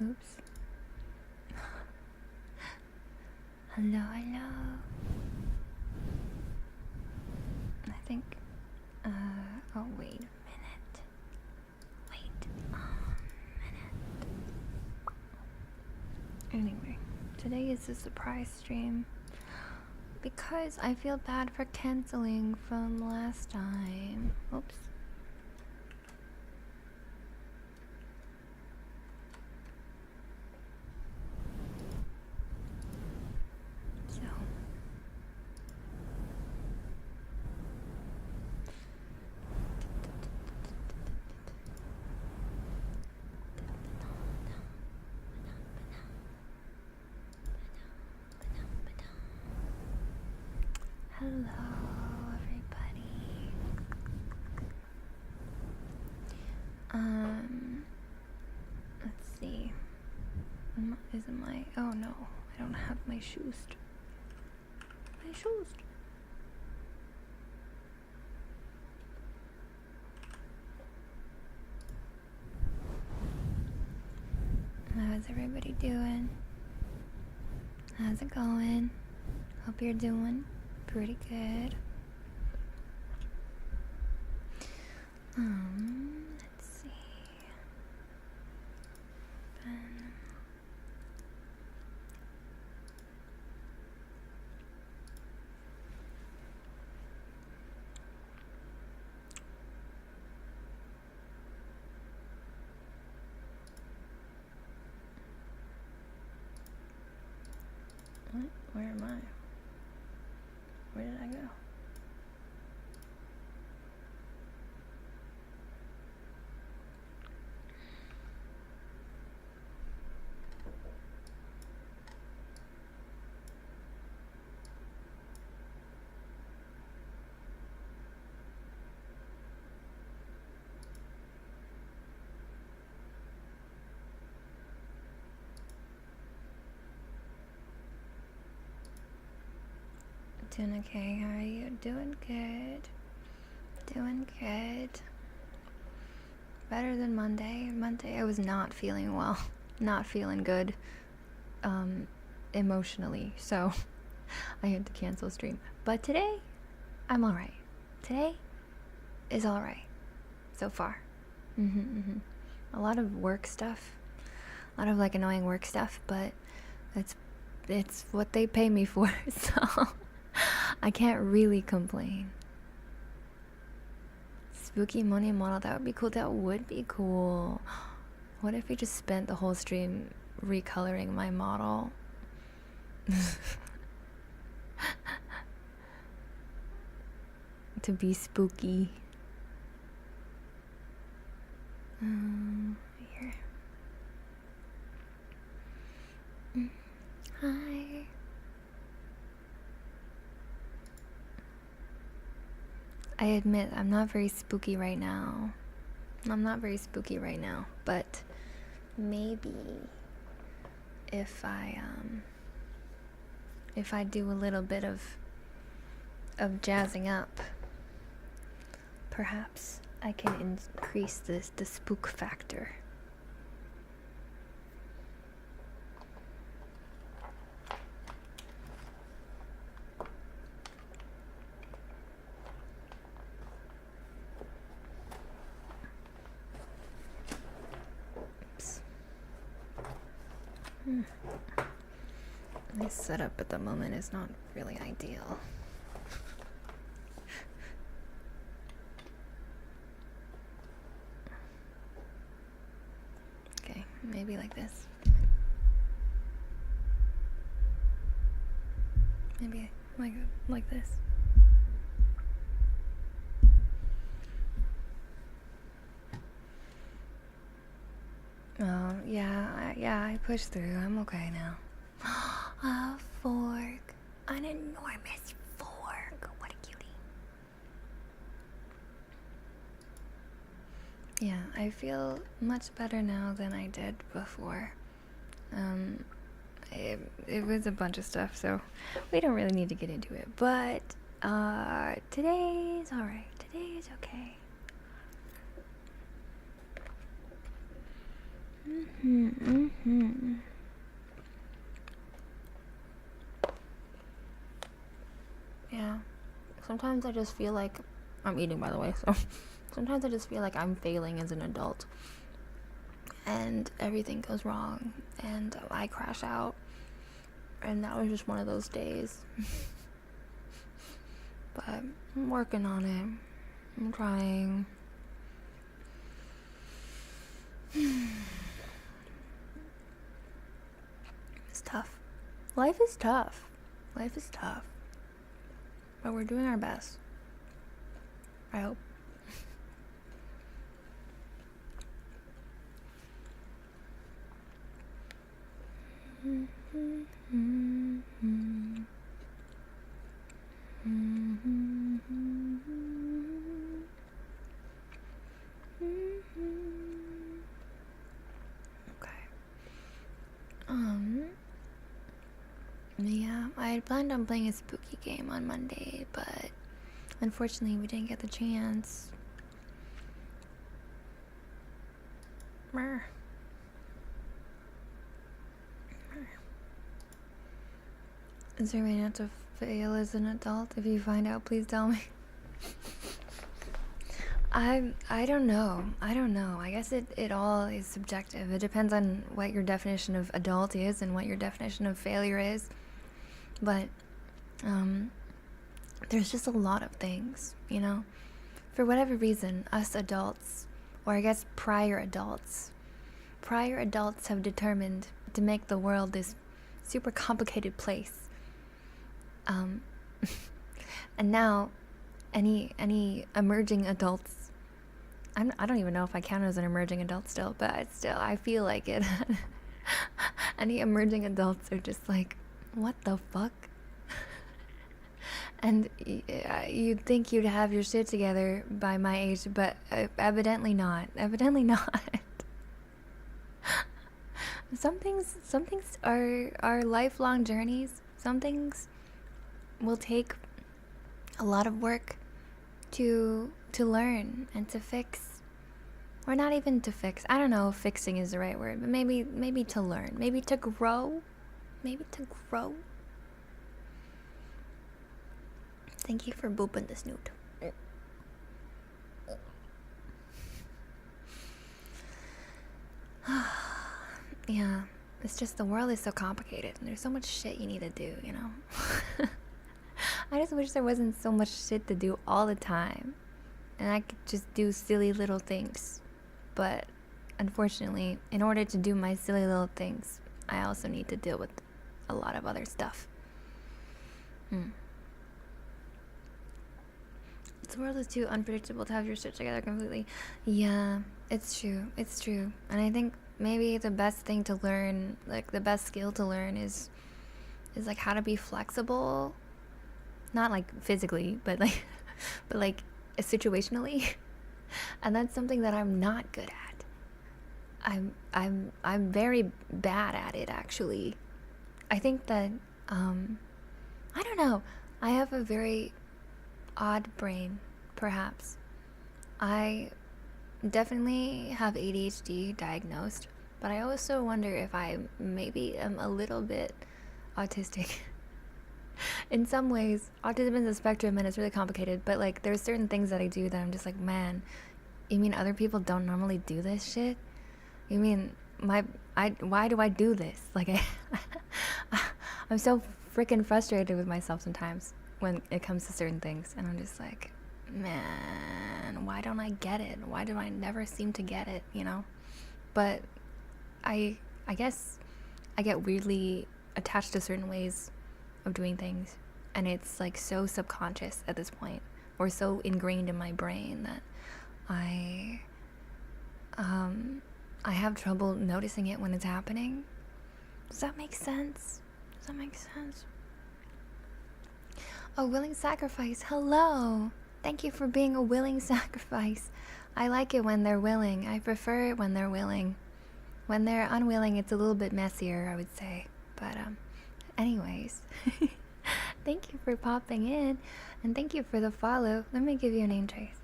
Oops. Hello, hello. I think, oh, wait a minute. Wait a minute. Anyway, today is a surprise stream because I feel bad for canceling from last time. Oops. Hello, everybody. Let's see. Isn't my... Oh no, I don't have my shoes. My shoes. How's everybody doing? How's it going? Hope you're doing pretty good. Let's see. What? Where am I? Where did I go? Doing okay, how are you? Doing good. Doing good. Better than Monday. Monday I was not feeling well. Not feeling good. Emotionally. So I had to cancel stream. But today, I'm alright. Today is alright. So far. A lot of work stuff. A lot of like annoying work stuff, but it's what they pay me for, so I can't really complain. Spooky money model, that would be cool. That would be cool. What if we just spent the whole stream recoloring my model? To be spooky. Here. Hi. I admit I'm not very spooky right now. But maybe if I do a little bit of jazzing up, perhaps I can increase the spook factor. My setup at the moment is not really ideal. Okay, maybe like this. Maybe like this. Oh, yeah, I pushed through. I'm okay now. A fork. An enormous fork. What a cutie. Yeah, I feel much better now than I did before. It was a bunch of stuff, so we don't really need to get into it. But today's alright. Today is okay. Yeah. Sometimes I just feel like I'm eating, by the way, so sometimes I just feel like I'm failing as an adult. And everything goes wrong and I crash out. And that was just one of those days. But I'm working on it. I'm trying. It's tough. Life is tough. Life is tough. But we're doing our best. I hope. Yeah, I had planned on playing a spooky game on Monday, but unfortunately we didn't get the chance. Is there a way not to fail as an adult? If you find out, please tell me. I don't know. I guess it all is subjective. It depends on what your definition of adult is and what your definition of failure is. But there's just a lot of things, you know? For whatever reason, us adults, or I guess prior adults have determined to make the world this super complicated place. And now any emerging adults, I don't even know if I count as an emerging adult still, but I feel like it. Any emerging adults are just like, what the fuck? And you'd think you'd have your shit together by my age, but evidently not. Some things are lifelong journeys. Some things will take a lot of work to learn and to fix, or not even to fix. I don't know if fixing is the right word, but maybe to learn, maybe to grow. Thank you for booping the snoot. Yeah, it's just the world is so complicated and there's so much shit you need to do, you know? I just wish there wasn't so much shit to do all the time and I could just do silly little things. But unfortunately, in order to do my silly little things, I also need to deal with a lot of other stuff. The world is too unpredictable to have your shit together completely. Yeah, it's true. And I think maybe the best thing to learn, like the best skill to learn is like how to be flexible. Not like physically, but like situationally. And that's something that I'm not good at. I'm very bad at it, actually. I think that I don't know. I have a very odd brain, perhaps. I definitely have ADHD diagnosed, but I also wonder if I maybe am a little bit autistic. In some ways, autism is a spectrum and it's really complicated, but like there's certain things that I do that I'm just like, man, you mean other people don't normally do this shit? You mean why do I do this? Like I'm so freaking frustrated with myself sometimes when it comes to certain things, and I'm just like, man, why don't I get it? Why do I never seem to get it, you know? But I guess I get weirdly attached to certain ways of doing things, and it's like so subconscious at this point, or so ingrained in my brain that I have trouble noticing it when it's happening. Does that make sense? A willing sacrifice. Hello. Thank you for being a willing sacrifice. I like it when they're willing. I prefer it when they're willing. When they're unwilling, it's a little bit messier, I would say. But anyways. Thank you for popping in, and thank you for the follow. Let me give you a name, Trace.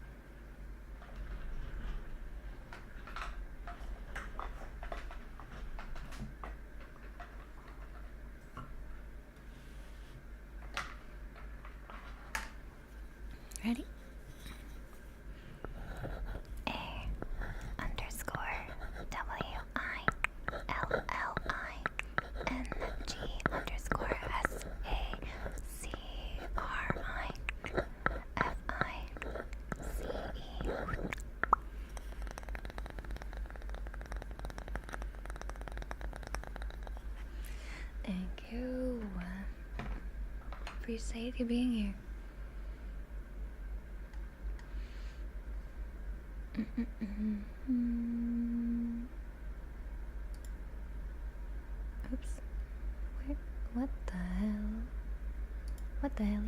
Thank you. Appreciate you being here. Oops. Where? What the hell? What the hell?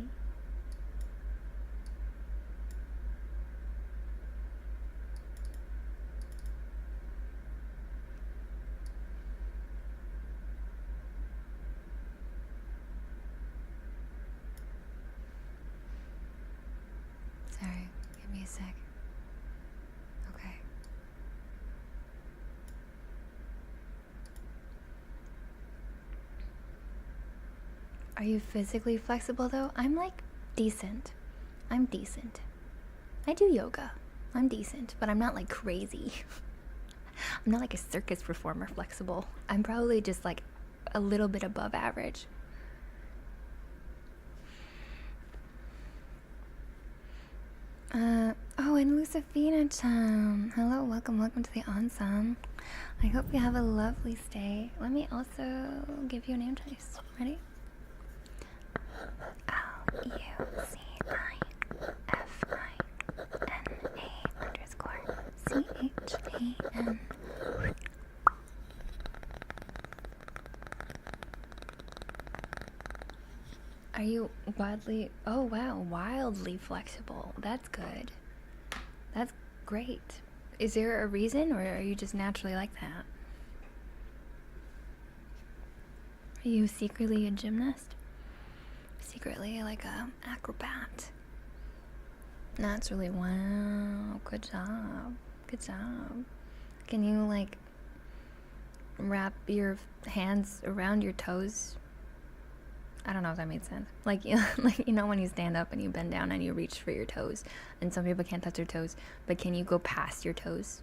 Sorry, give me a sec. Okay. Are you physically flexible though? I'm like decent. I'm decent. I do yoga. I'm decent, but I'm not like crazy. I'm not like a circus performer flexible. I'm probably just like a little bit above average. Oh, and Lucifina-chan. Hello, welcome to the onsen. I hope you have a lovely stay. Let me also give you a name choice. Ready? LUCIFINA_CHAN. Are you wildly, oh wow, wildly flexible? That's good. That's great. Is there a reason, or are you just naturally like that? Are you secretly a gymnast? Secretly like a acrobat? Naturally, wow, good job. Good job. Can you like wrap your hands around your toes? I don't know if that made sense. Like, like you know when you stand up and you bend down and you reach for your toes, and some people can't touch their toes, but can you go past your toes?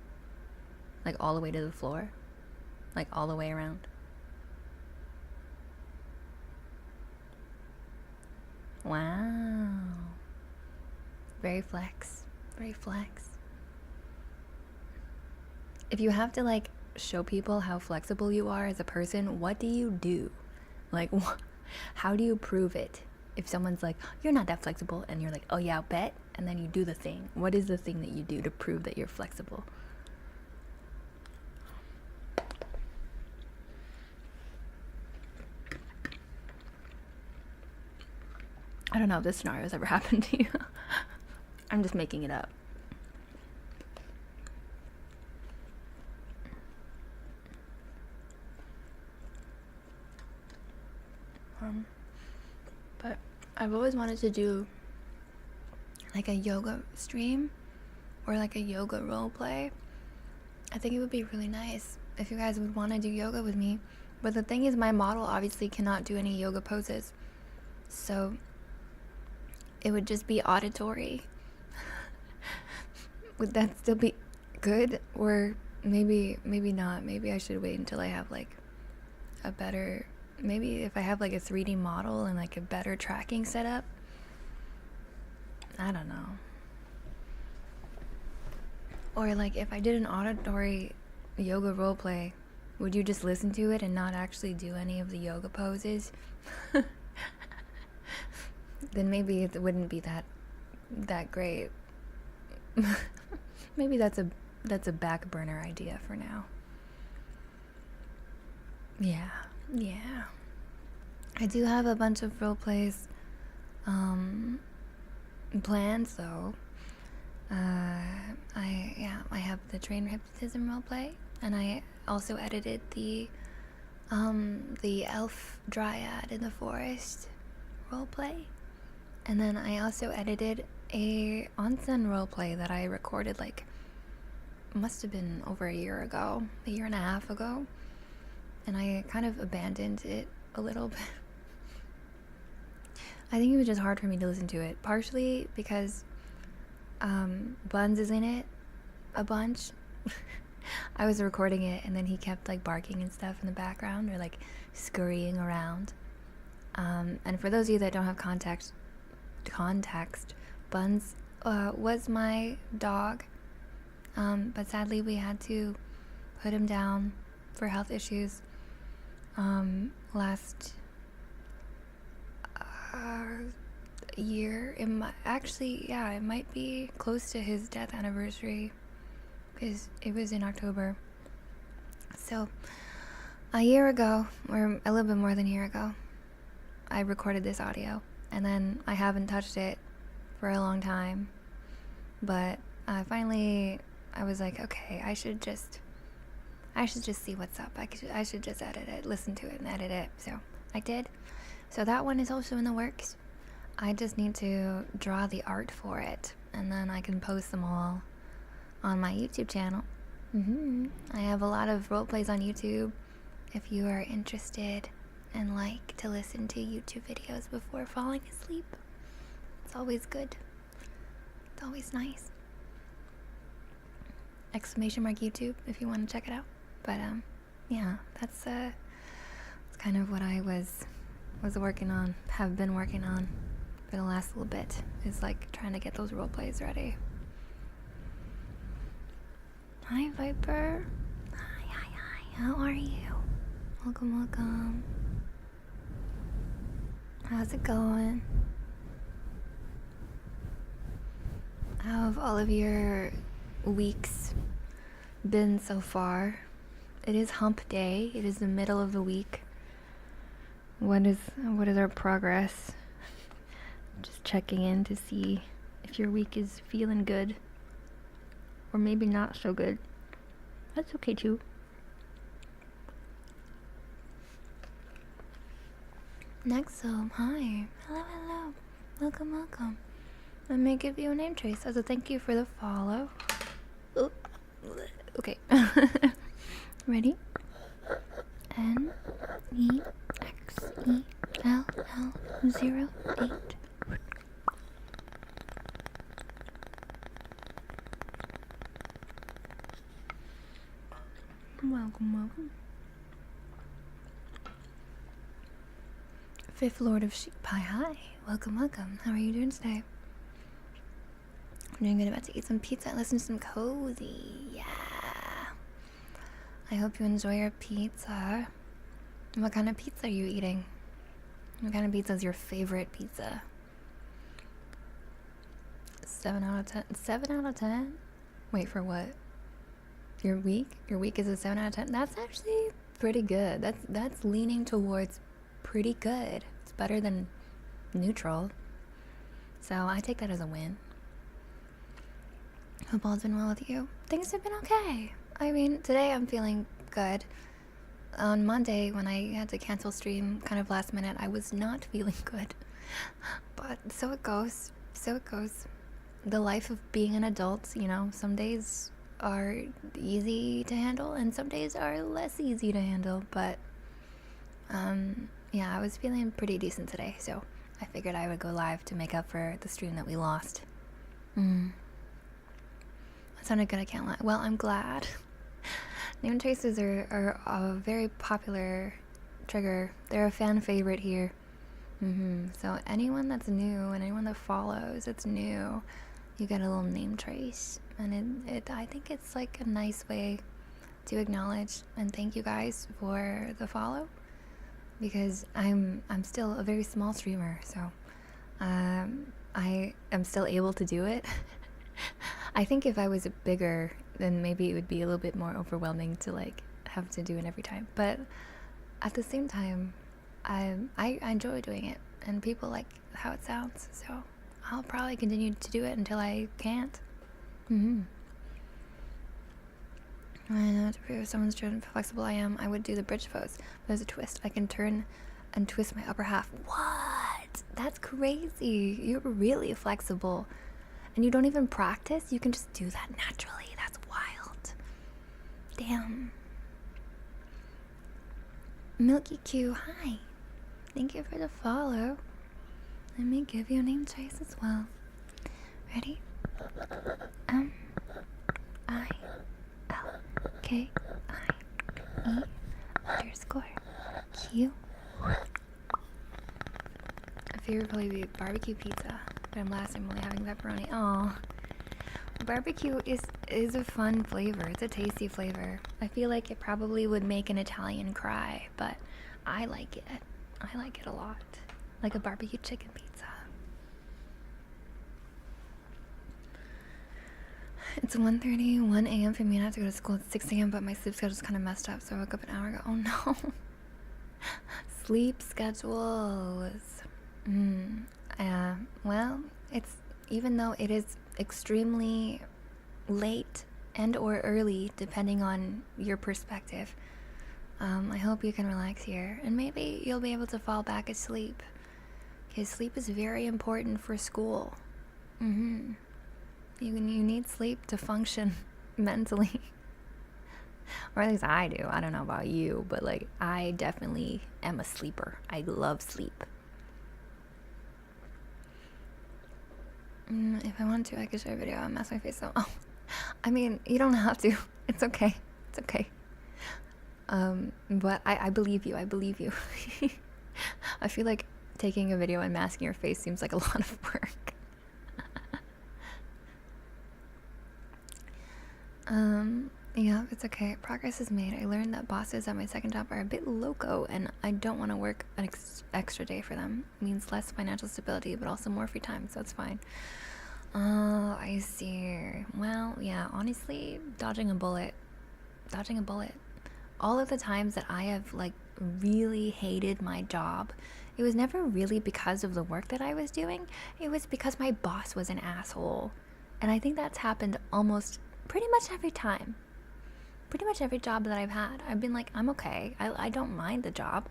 Like all the way to the floor? Like all the way around? Wow. Very flex. Very flex. If you have to like show people how flexible you are as a person, what do you do? Like, how do you prove it? If someone's like, you're not that flexible, and you're like, oh yeah, I'll bet, and then you do the thing. What is the thing that you do to prove that you're flexible? I don't know if this scenario has ever happened to you. I'm just making it up. But I've always wanted to do like a yoga stream or like a yoga role play. I think it would be really nice if you guys would want to do yoga with me. But the thing is, my model obviously cannot do any yoga poses, so it would just be auditory. Would that still be good? Or maybe not. Maybe I should wait until I have like a better, maybe if I have like a 3D model and like a better tracking setup. I don't know. Or like if I did an auditory yoga role play, would you just listen to it and not actually do any of the yoga poses? Then maybe it wouldn't be that great. Maybe that's a back burner idea for now. Yeah. I do have a bunch of role plays planned, so I have the trainer hypnotism role play, and I also edited the elf dryad in the forest role play. And then I also edited a onsen roleplay that I recorded like, must have been over a year and a half ago. And I kind of abandoned it a little bit. I think it was just hard for me to listen to it. Partially because Buns is in it a bunch. I was recording it and then he kept like barking and stuff in the background or like scurrying around. And for those of you that don't have context, Buns was my dog, but sadly we had to put him down for health issues. last year. It might be close to his death anniversary, because it was in October. So a year ago, or a little bit more than a year ago, I recorded this audio, and then I haven't touched it for a long time. But finally, I was like, okay, I should just see what's up. I should just edit it, listen to it, and edit it. So I did. So that one is also in the works. I just need to draw the art for it, and then I can post them all on my YouTube channel. I have a lot of role plays on YouTube. If you are interested and like to listen to YouTube videos before falling asleep, it's always good. It's always nice. !YouTube if you want to check it out. But yeah, that's kind of what I was working on, have been working on for the last little bit, is like trying to get those role plays ready. Hi Viper. Hi. How are you? Welcome. How's it going? How have all of your weeks been so far? It is hump day. It is the middle of the week. What is our progress? Just checking in to see if your week is feeling good, or maybe not so good. That's okay too. Next hi. Hello. Welcome. Let me give you a name trace as a thank you for the follow. Oh, okay. Ready? NEXELL08. Welcome. Fifth Lord of Sheep. Hi. Welcome. How are you doing today? I'm doing good. About to eat some pizza and listen to some cozy. Yeah. I hope you enjoy your pizza. What kind of pizza are you eating? What kind of pizza is your favorite pizza? 7 out of 10. 7 out of 10? Wait, for what? Your week? Your week is a 7 out of 10? That's actually pretty good. That's leaning towards pretty good. It's better than neutral. So I take that as a win. Hope all's been well with you. Things have been okay. I mean, today I'm feeling good. On Monday, when I had to cancel stream kind of last minute, I was not feeling good. But so it goes. The life of being an adult, you know, some days are easy to handle and some days are less easy to handle. But, yeah, I was feeling pretty decent today, so I figured I would go live to make up for the stream that we lost. That sounded good, I can't lie. Well, I'm glad. Name traces are a very popular trigger. They're a fan favorite here. So anyone that's new and anyone that follows that's new, you get a little name trace. And I think it's like a nice way to acknowledge and thank you guys for the follow. Because I'm still a very small streamer, so I am still able to do it. I think if I was bigger, then maybe it would be a little bit more overwhelming to like have to do it every time. But at the same time, I enjoy doing it, and people like how it sounds. So I'll probably continue to do it until I can't. I know to prove someone's driven how flexible I am, I would do the bridge pose. But there's a twist. I can turn and twist my upper half. What? That's crazy. You're really flexible. And you don't even practice? You can just do that naturally. That's wild. Damn. Milky Q, hi. Thank you for the follow. Let me give you a name trace as well. Ready? MILKIE_Q. My favorite would probably be barbecue pizza, but I'm only having pepperoni. Aw. Barbecue is a fun flavor. It's a tasty flavor. I feel like it probably would make an Italian cry, but I like it. I like it a lot. Like a barbecue chicken pizza. It's 1:30, 1 a.m. for me, and I have to go to school at 6 a.m., but my sleep schedule's kind of messed up, so I woke up an hour ago. Oh no. Sleep schedules. Well, it's, even though it is extremely late and or early, depending on your perspective, I hope you can relax here, and maybe you'll be able to fall back asleep, because sleep is very important for school. You need sleep to function mentally. Or at least I do. I don't know about you, but like, I definitely am a sleeper. I love sleep. If I want to, I could show a video and mask my face though. Oh, I mean, you don't have to. It's okay. It's okay. But I believe you. I believe you. I feel like taking a video and masking your face seems like a lot of work. Yeah, it's okay. Progress is made. I learned that bosses at my second job are a bit loco, and I don't want to work an extra day for them. It means less financial stability, but also more free time, so it's fine. Oh, I see. Well, yeah, honestly, dodging a bullet. All of the times that I have, like, really hated my job, it was never really because of the work that I was doing. It was because my boss was an asshole. And I think that's happened almost pretty much every time. Pretty much every job that I've had, I've been like, I'm okay. I don't mind the job.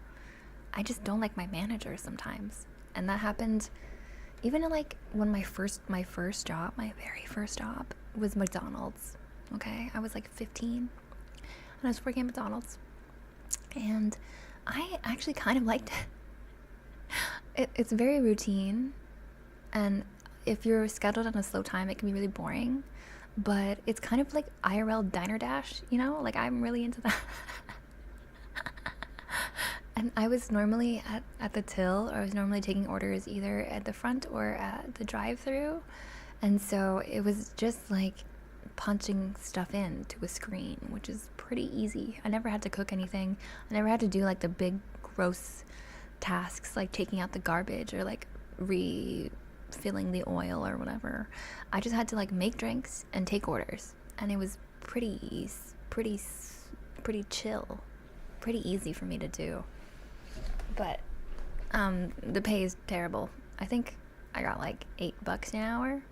I just don't like my manager sometimes. And that happened even in, like, when my very first job was McDonald's. Okay, I was like 15 and I was working at McDonald's, and I actually kind of liked it. It's very routine, and if you're scheduled on a slow time, it can be really boring. But it's kind of like IRL Diner Dash, you know? Like, I'm really into that. And I was normally at the till, or I was normally taking orders either at the front or at the drive-thru. And so it was just like punching stuff into a screen, which is pretty easy. I never had to cook anything. I never had to do, like, the big, gross tasks, like taking out the garbage or, like, refilling the oil or whatever. I just had to, like, make drinks and take orders, and it was pretty chill, pretty easy for me to do. But the pay is terrible. I think I got like $8 an hour,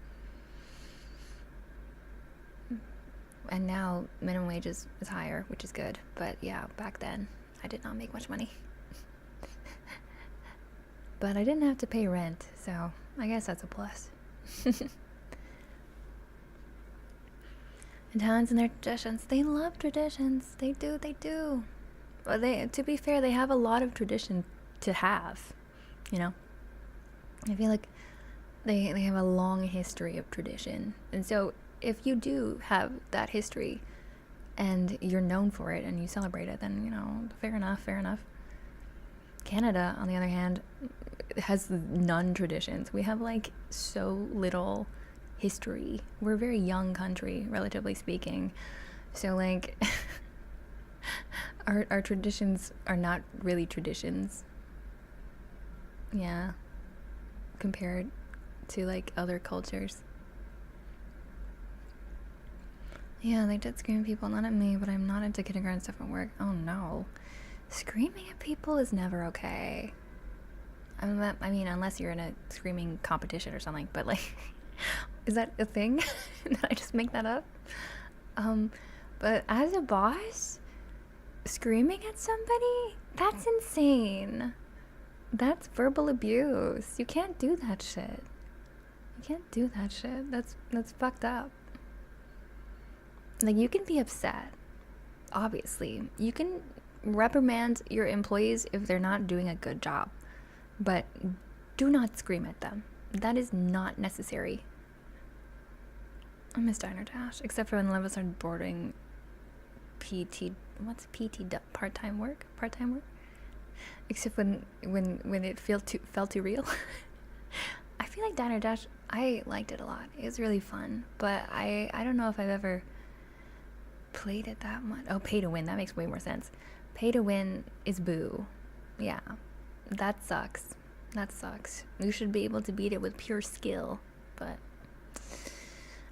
and now minimum wage is higher, which is good. But yeah, back then I did not make much money. But I didn't have to pay rent, so I guess that's a plus. Italians and their traditions. They love traditions. They do. But to be fair, they have a lot of tradition to have, you know? I feel like they have a long history of tradition. And so if you do have that history and you're known for it and you celebrate it, then, you know, fair enough. Canada, on the other hand, has none traditions. We have, like, so little history. We're a very young country, relatively speaking. So, like, our traditions are not really traditions. Yeah. Compared to, like, other cultures. Yeah, they did scream at people, not at me, but I'm not into kindergarten stuff at work. Oh no. Screaming at people is never okay. I mean, unless you're in a screaming competition or something, but, like, is that a thing? Did I just make that up? But as a boss, screaming at somebody? That's insane. That's verbal abuse. You can't do that shit. That's fucked up. Like, you can be upset. Obviously. You can reprimand your employees if they're not doing a good job. But do not scream at them. That is not necessary. I miss Diner Dash, except for when none of us are boarding PT. What's PT? Part-time work? Except when it felt too real. I feel like Diner Dash, I liked it a lot. It was really fun, but I don't know if I've ever played it that much. Oh, Pay to Win, that makes way more sense. Pay to Win is boo. yeah, that sucks. That sucks. You should be able to beat it with pure skill, but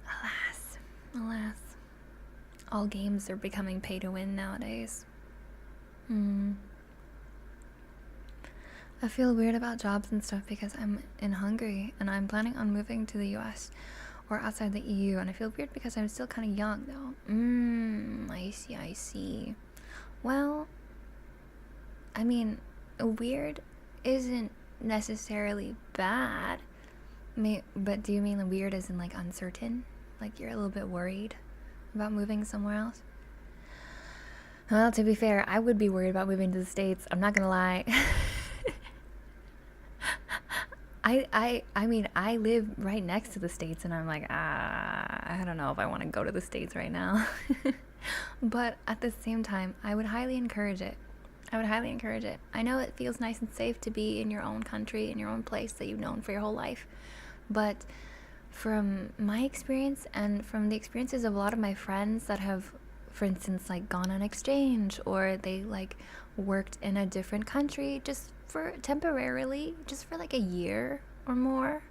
alas, alas, all games are becoming pay to win nowadays. I feel weird about jobs and stuff because I'm in Hungary and I'm planning on moving to the US or outside the EU, and I feel weird because I'm still kind of young though. I see. Well, I mean, weird isn't necessarily bad. But do you mean weird as in like uncertain? Like you're a little bit worried about moving somewhere else? Well, to be fair, I would be worried about moving to the States. I'm not gonna lie. I mean, I live right next to the States, and I'm like, I don't know if I want to go to the States right now. But at the same time, I would highly encourage it. I know it feels nice and safe to be in your own country, in your own place that you've known for your whole life. But from my experience and from the experiences of a lot of my friends that have, for instance, like gone on exchange, or they like worked in a different country just for temporarily, just for like a year or more,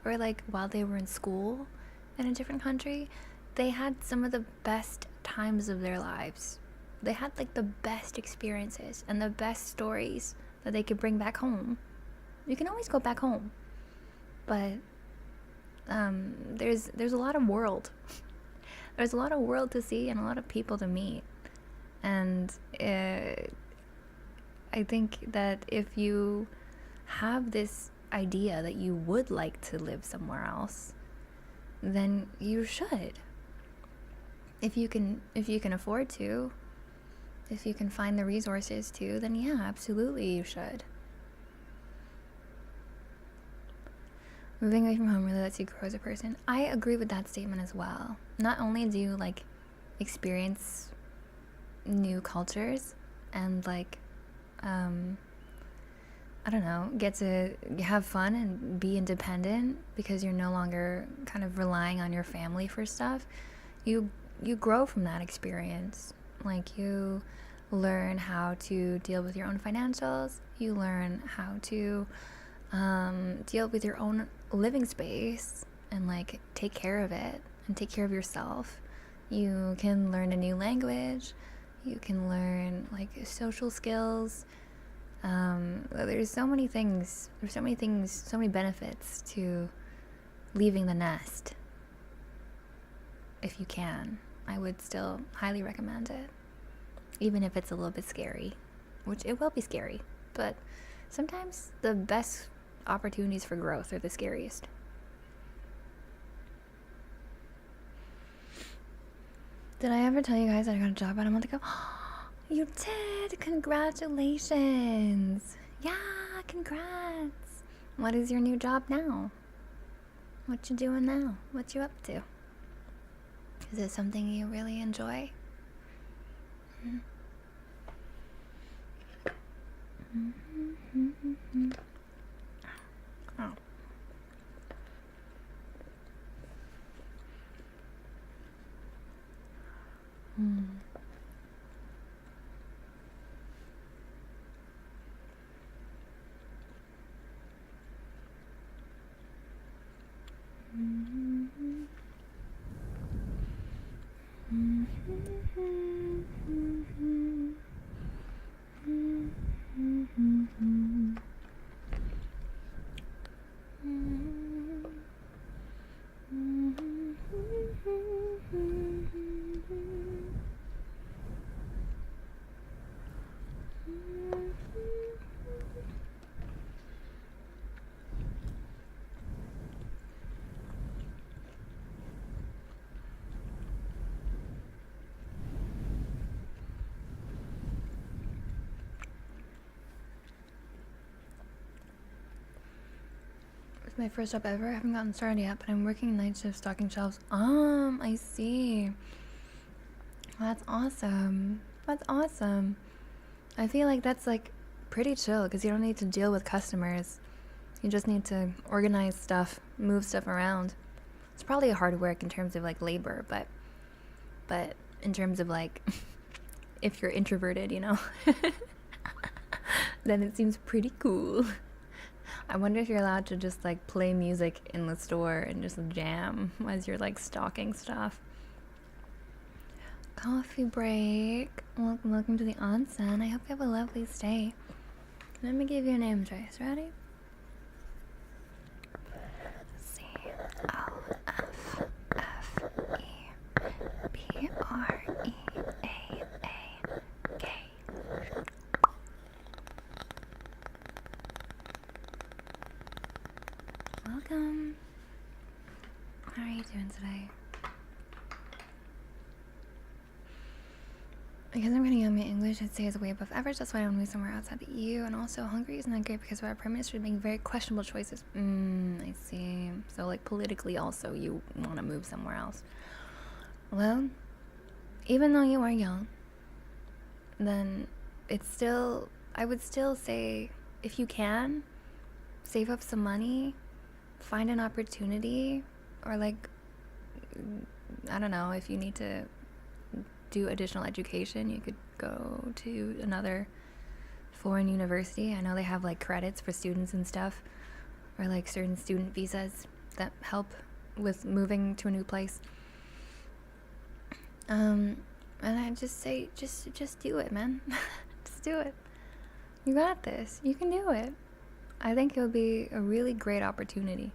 or like while they were in school in a different country, they had some of the best times of their lives. They had like the best experiences and the best stories that they could bring back home. You can always go back home, but there's a lot of world. There's a lot of world to see and a lot of people to meet. And I think that if you have this idea that you would like to live somewhere else, then you should. If you can afford to, if you can find the resources to, then yeah, absolutely you should. Moving away from home really lets you grow as a person. I agree with that statement as well. Not only do you like experience new cultures and like I don't know, get to have fun and be independent because you're no longer kind of relying on your family for stuff. You grow from that experience. Like you learn how to deal with your own financials. You learn how to deal with your own living space and like take care of it and take care of yourself. You can learn a new language. You can learn like social skills. There's so many things. So many benefits to leaving the nest. If you can, I would still highly recommend it. Even if it's a little bit scary, which it will be scary, but sometimes the best opportunities for growth are the scariest. Did I ever tell you guys that I got a job about a month ago? You did! Congratulations! Yeah, congrats! What is your new job now? What you doing now? What you up to? Is it something you really enjoy? Oh. It's my first job ever. I haven't gotten started yet, but I'm working night shift stocking shelves. I see. That's awesome. That's awesome. I feel like that's like pretty chill because you don't need to deal with customers. You just need to organize stuff, move stuff around. It's probably hard work in terms of like labor, but in terms of like if you're introverted, you know, then it seems pretty cool. I wonder if you're allowed to just like play music in the store and just jam as you're like stocking stuff. Coffee break. Welcome to the onsen. I hope you have a lovely stay. Let me give you a name choice. Ready? C-O-F-F-E-B-R-E-A-A-K. Welcome. How are you doing today? Because I'm getting my English, I'd say, is way above average. That's why I don't move somewhere outside the EU. And also, Hungary isn't that great because our prime minister is making very questionable choices. I see. So, like, politically, also, you want to move somewhere else. Well, even though you are young, then it's still, I would still say, if you can, save up some money, find an opportunity, or like, I don't know, if you need to do additional education, you could go to another foreign university. I know they have like credits for students and stuff, or like certain student visas that help with moving to a new place. And I just say, just do it, man. Just do it. You got this. You can do it. I think it'll be a really great opportunity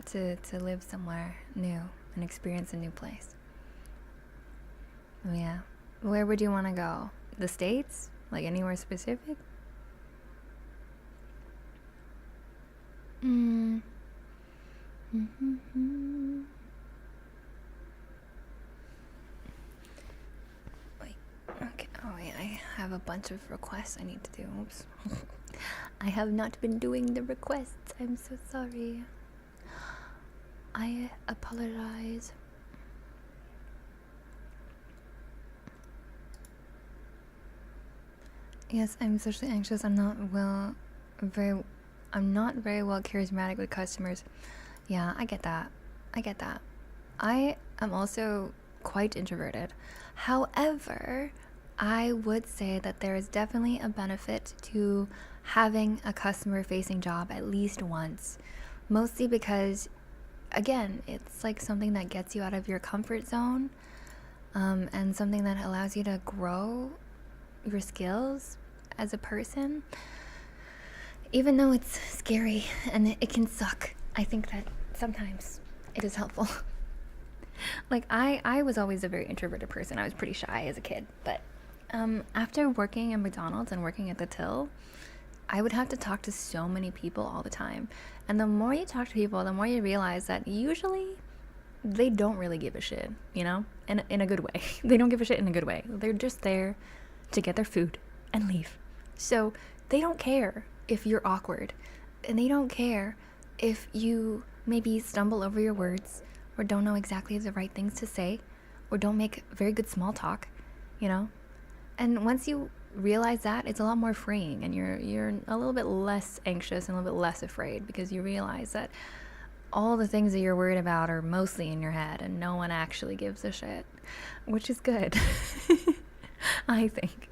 to live somewhere new and experience a new place. Oh, yeah. Where would you want to go? The States? Like anywhere specific? Wait. Okay. Oh, yeah. I have a bunch of requests I need to do. Oops. I have not been doing the requests. I'm so sorry. I apologize. Yes, I'm socially anxious. I'm not very well charismatic with customers. Yeah, I get that. I am also quite introverted. However, I would say that there is definitely a benefit to having a customer-facing job at least once. Mostly because, again, it's like something that gets you out of your comfort zone, and something that allows you to grow your skills as a person. Even though it's scary and it can suck, I think that sometimes it is helpful. Like, I was always a very introverted person. I was pretty shy as a kid, but after working at McDonald's and working at the till, I would have to talk to so many people all the time. And the more you talk to people, the more you realize that usually they don't really give a shit, you know? In a good way. They don't give a shit in a good way. They're just there to get their food and leave. So they don't care if you're awkward, and they don't care if you maybe stumble over your words or don't know exactly the right things to say or don't make very good small talk, you know? And once you realize that, it's a lot more freeing, and you're a little bit less anxious and a little bit less afraid, because you realize that all the things that you're worried about are mostly in your head and no one actually gives a shit, which is good. I think.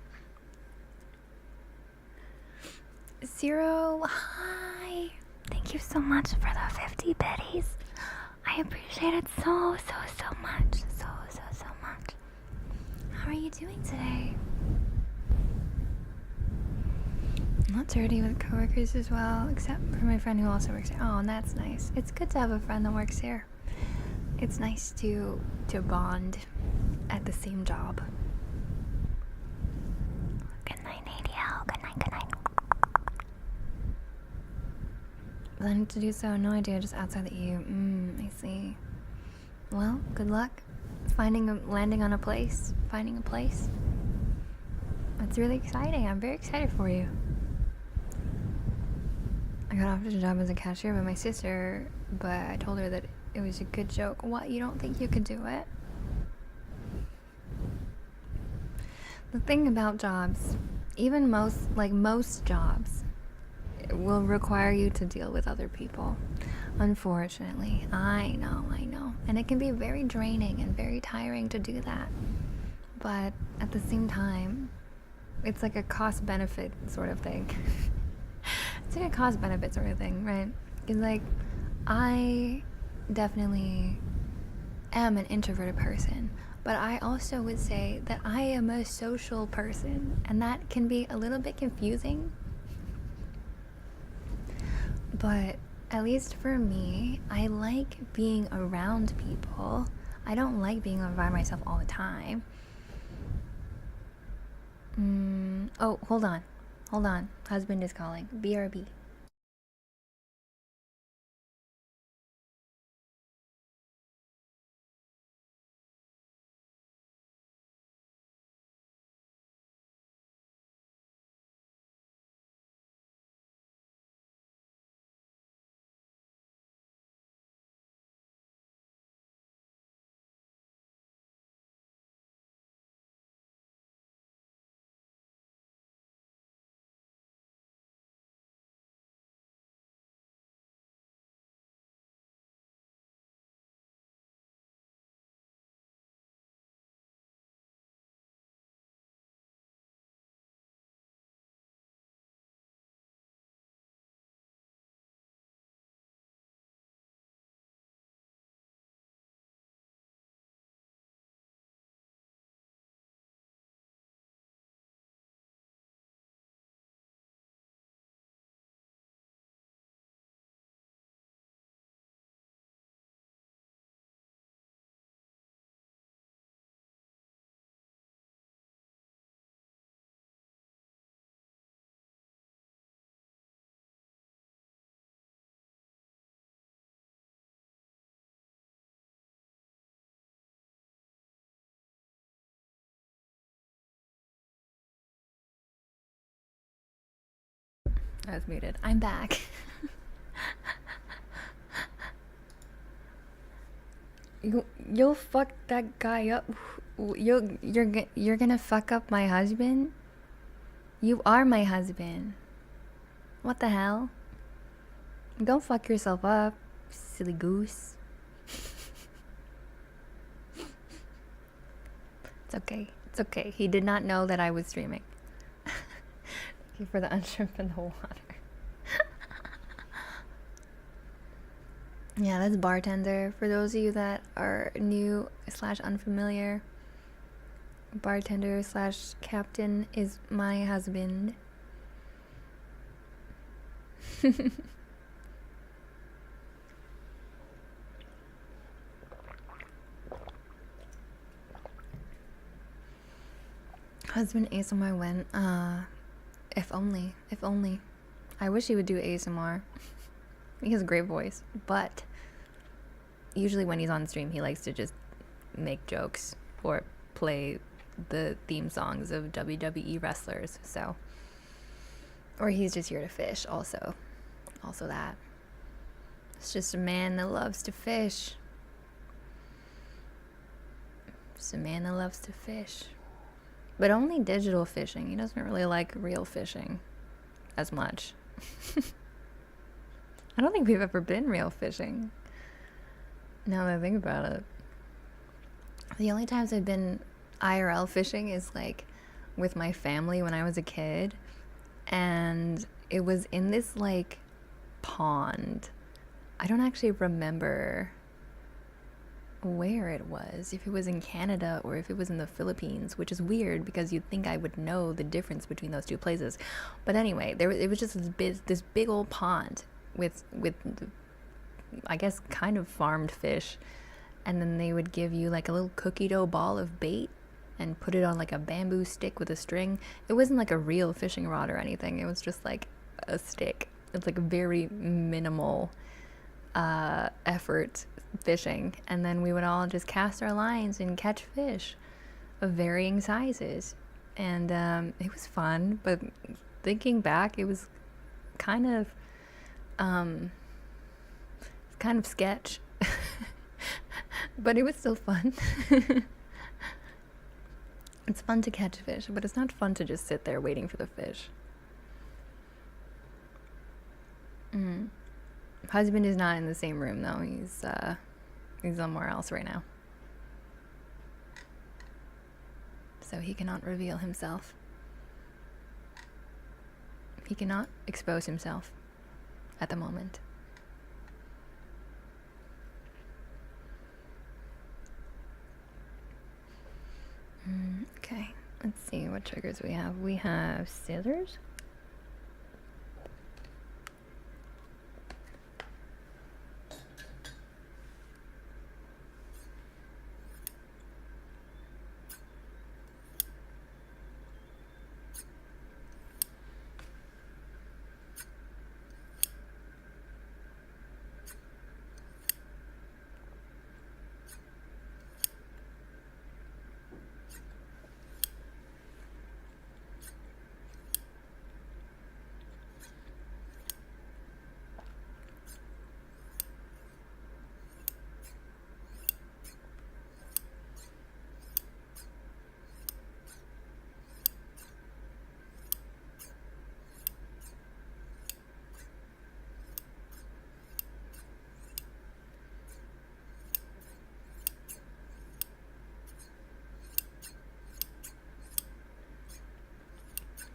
Zero, hi. Thank you so much for the 50 biddies. I appreciate it so much. So much. How are you doing today? I'm not dirty with coworkers as well, except for my friend who also works here. Oh, and that's nice. It's good to have a friend that works here. It's nice to bond at the same job. Good night, Nadia. Good night. Planning to do so? No idea, just outside the EU. I see. Well, good luck finding a place. It's really exciting. I'm very excited for you. I got offered a job as a cashier by my sister, but I told her that it was a good joke. What, you don't think you could do it? The thing about jobs, even most jobs, will require you to deal with other people. Unfortunately. I know. And it can be very draining and very tiring to do that. But at the same time, it's like a cost benefit sort of thing. It's like a cost benefit sort of thing, right? Because like I definitely am an introverted person, but I also would say that I am a social person, and that can be a little bit confusing. But at least for me, I like being around people. I don't like being by myself all the time. Oh, hold on. Hold on. Husband is calling. BRB. I was muted. I'm back. You'll fuck that guy up. You're gonna fuck up my husband? You are my husband. What the hell? Don't fuck yourself up, silly goose. It's okay. It's okay. He did not know that I was streaming. Thank you for the unshrimp in the water. Yeah, that's bartender. For those of you that are new / unfamiliar, bartender / captain is my husband. Husband ASMR when, if only. I wish he would do ASMR. He has a great voice, but usually when he's on stream, he likes to just make jokes or play the theme songs of WWE wrestlers, so. Or he's just here to fish, also that. It's just a man that loves to fish. Just a man that loves to fish. But only digital fishing. He doesn't really like real fishing as much. I don't think we've ever been real fishing, now that I think about it. The only times I've been IRL fishing is like with my family when I was a kid, and it was in this like pond. I don't actually remember where it was, if it was in Canada or if it was in the Philippines, which is weird because you'd think I would know the difference between those two places. But anyway, it was just this big old pond with I guess kind of farmed fish, and then they would give you like a little cookie dough ball of bait and put it on like a bamboo stick with a string. It wasn't like a real fishing rod or anything. It was just like a stick. It's like a very minimal effort fishing, and then we would all just cast our lines and catch fish of varying sizes, and it was fun. But thinking back, it was kind of sketch. But it was still fun. It's fun to catch fish, but it's not fun to just sit there waiting for the fish. Husband is not in the same room though. He's somewhere else right now, so he cannot reveal himself. He cannot expose himself at the moment. Okay, let's see what triggers we have. We have scissors.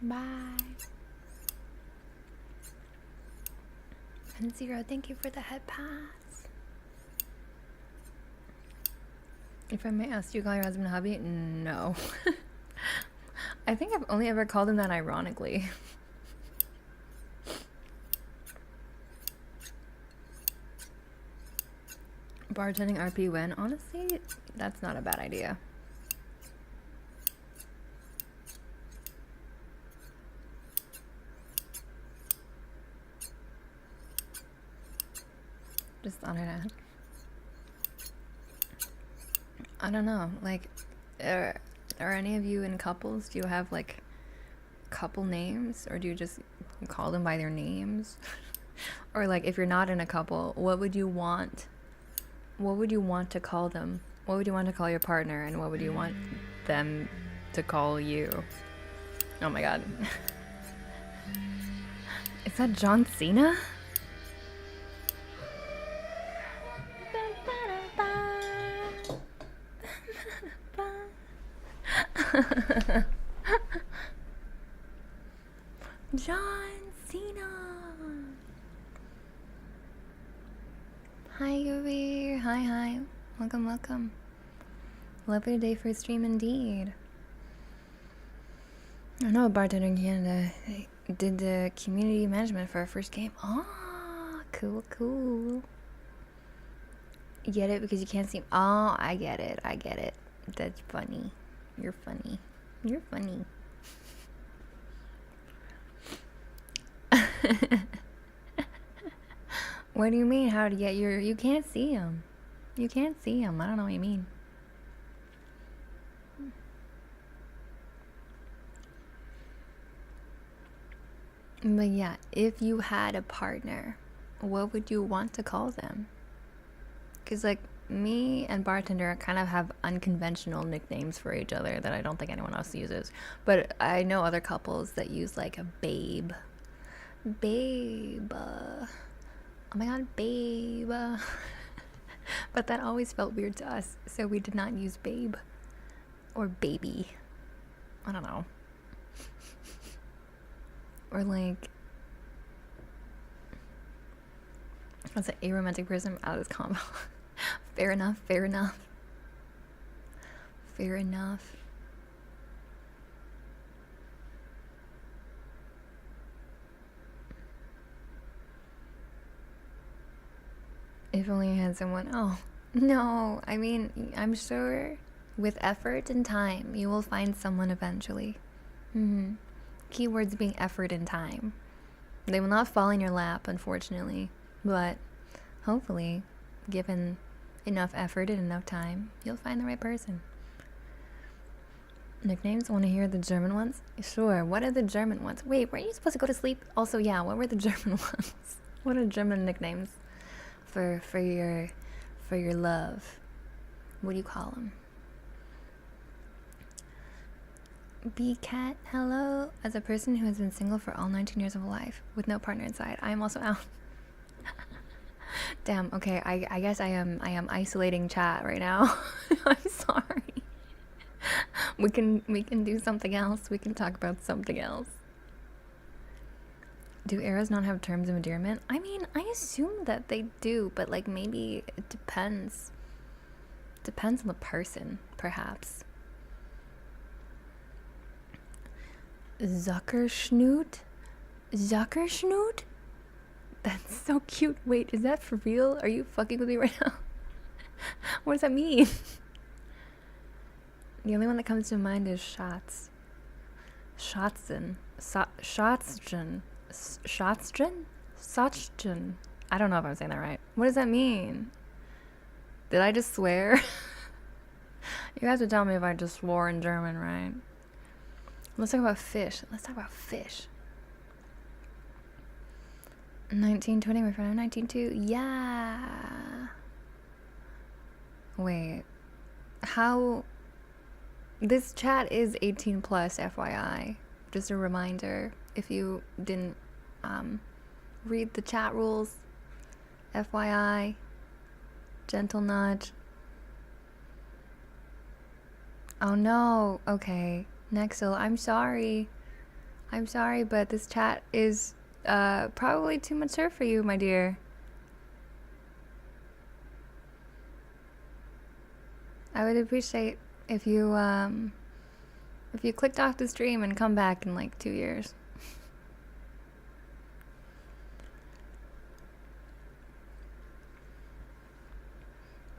Bye. And Zero, thank you for the head pass. If I may ask, do you call your husband hubby? No. I think I've only ever called him that ironically. Bartending RP when? Honestly, that's not a bad idea. Just thought I'd ask. I don't know, like, are any of you in couples? Do you have, like, couple names? Or do you just call them by their names? Or, like, if you're not in a couple, what would you want? What would you want to call them? What would you want to call your partner? And what would you want them to call you? Oh my god. Is that John Cena? John Cena. Hi Yuri. Hi. Welcome. Lovely day for a stream indeed. I know a bartender in Canada did the community management for our first game. Oh, cool. You get it because you can't see. Oh, I get it. That's funny. You're funny. What do you mean? How to get you can't see him. I don't know what you mean. But yeah, if you had a partner, what would you want to call them? Because like me and bartender kind of have unconventional nicknames for each other that I don't think anyone else uses. But I know other couples that use like a babe. Oh my god, babe. But that always felt weird to us, so we did not use babe or baby. I don't know. Or like, I was an aromantic person out of this combo. Fair enough. If only I had someone. Oh, no. I mean, I'm sure with effort and time, you will find someone eventually. Keywords being effort and time. They will not fall in your lap, unfortunately. But hopefully, given enough effort and enough time, you'll find the right person. Nicknames? Want to hear the German ones? Sure. What are the German ones? Wait, weren't you supposed to go to sleep? Also, yeah, what were the German ones? What are German nicknames for your love? What do you call them? B-Cat, hello. As a person who has been single for all 19 years of life with no partner inside, I am also out. Damn, okay, I guess I am isolating chat right now. I'm sorry. We can do something else. We can talk about something else. Do eras not have terms of endearment? I mean, I assume that they do, but like maybe it depends. Depends on the person, perhaps. Zuckerschnoot? Zuckerschnoot? That's so cute. Wait, is that for real? Are you fucking with me right now? What does that mean? The only one that comes to mind is shots. Shotsen. Shotsgen. Shotsgen? Sotsgen. I don't know if I'm saying that right. What does that mean? Did I just swear? You have to tell me if I just swore in German, right? Let's talk about fish. 1920, my friend. I'm 19 Yeah. Wait. How... This chat is 18 plus, FYI. Just a reminder, if you didn't read the chat rules, FYI, gentle nudge. Oh no, okay. Nexel, I'm sorry, but this chat is probably too mature for you, my dear. I would appreciate if you clicked off the stream and come back in like 2 years.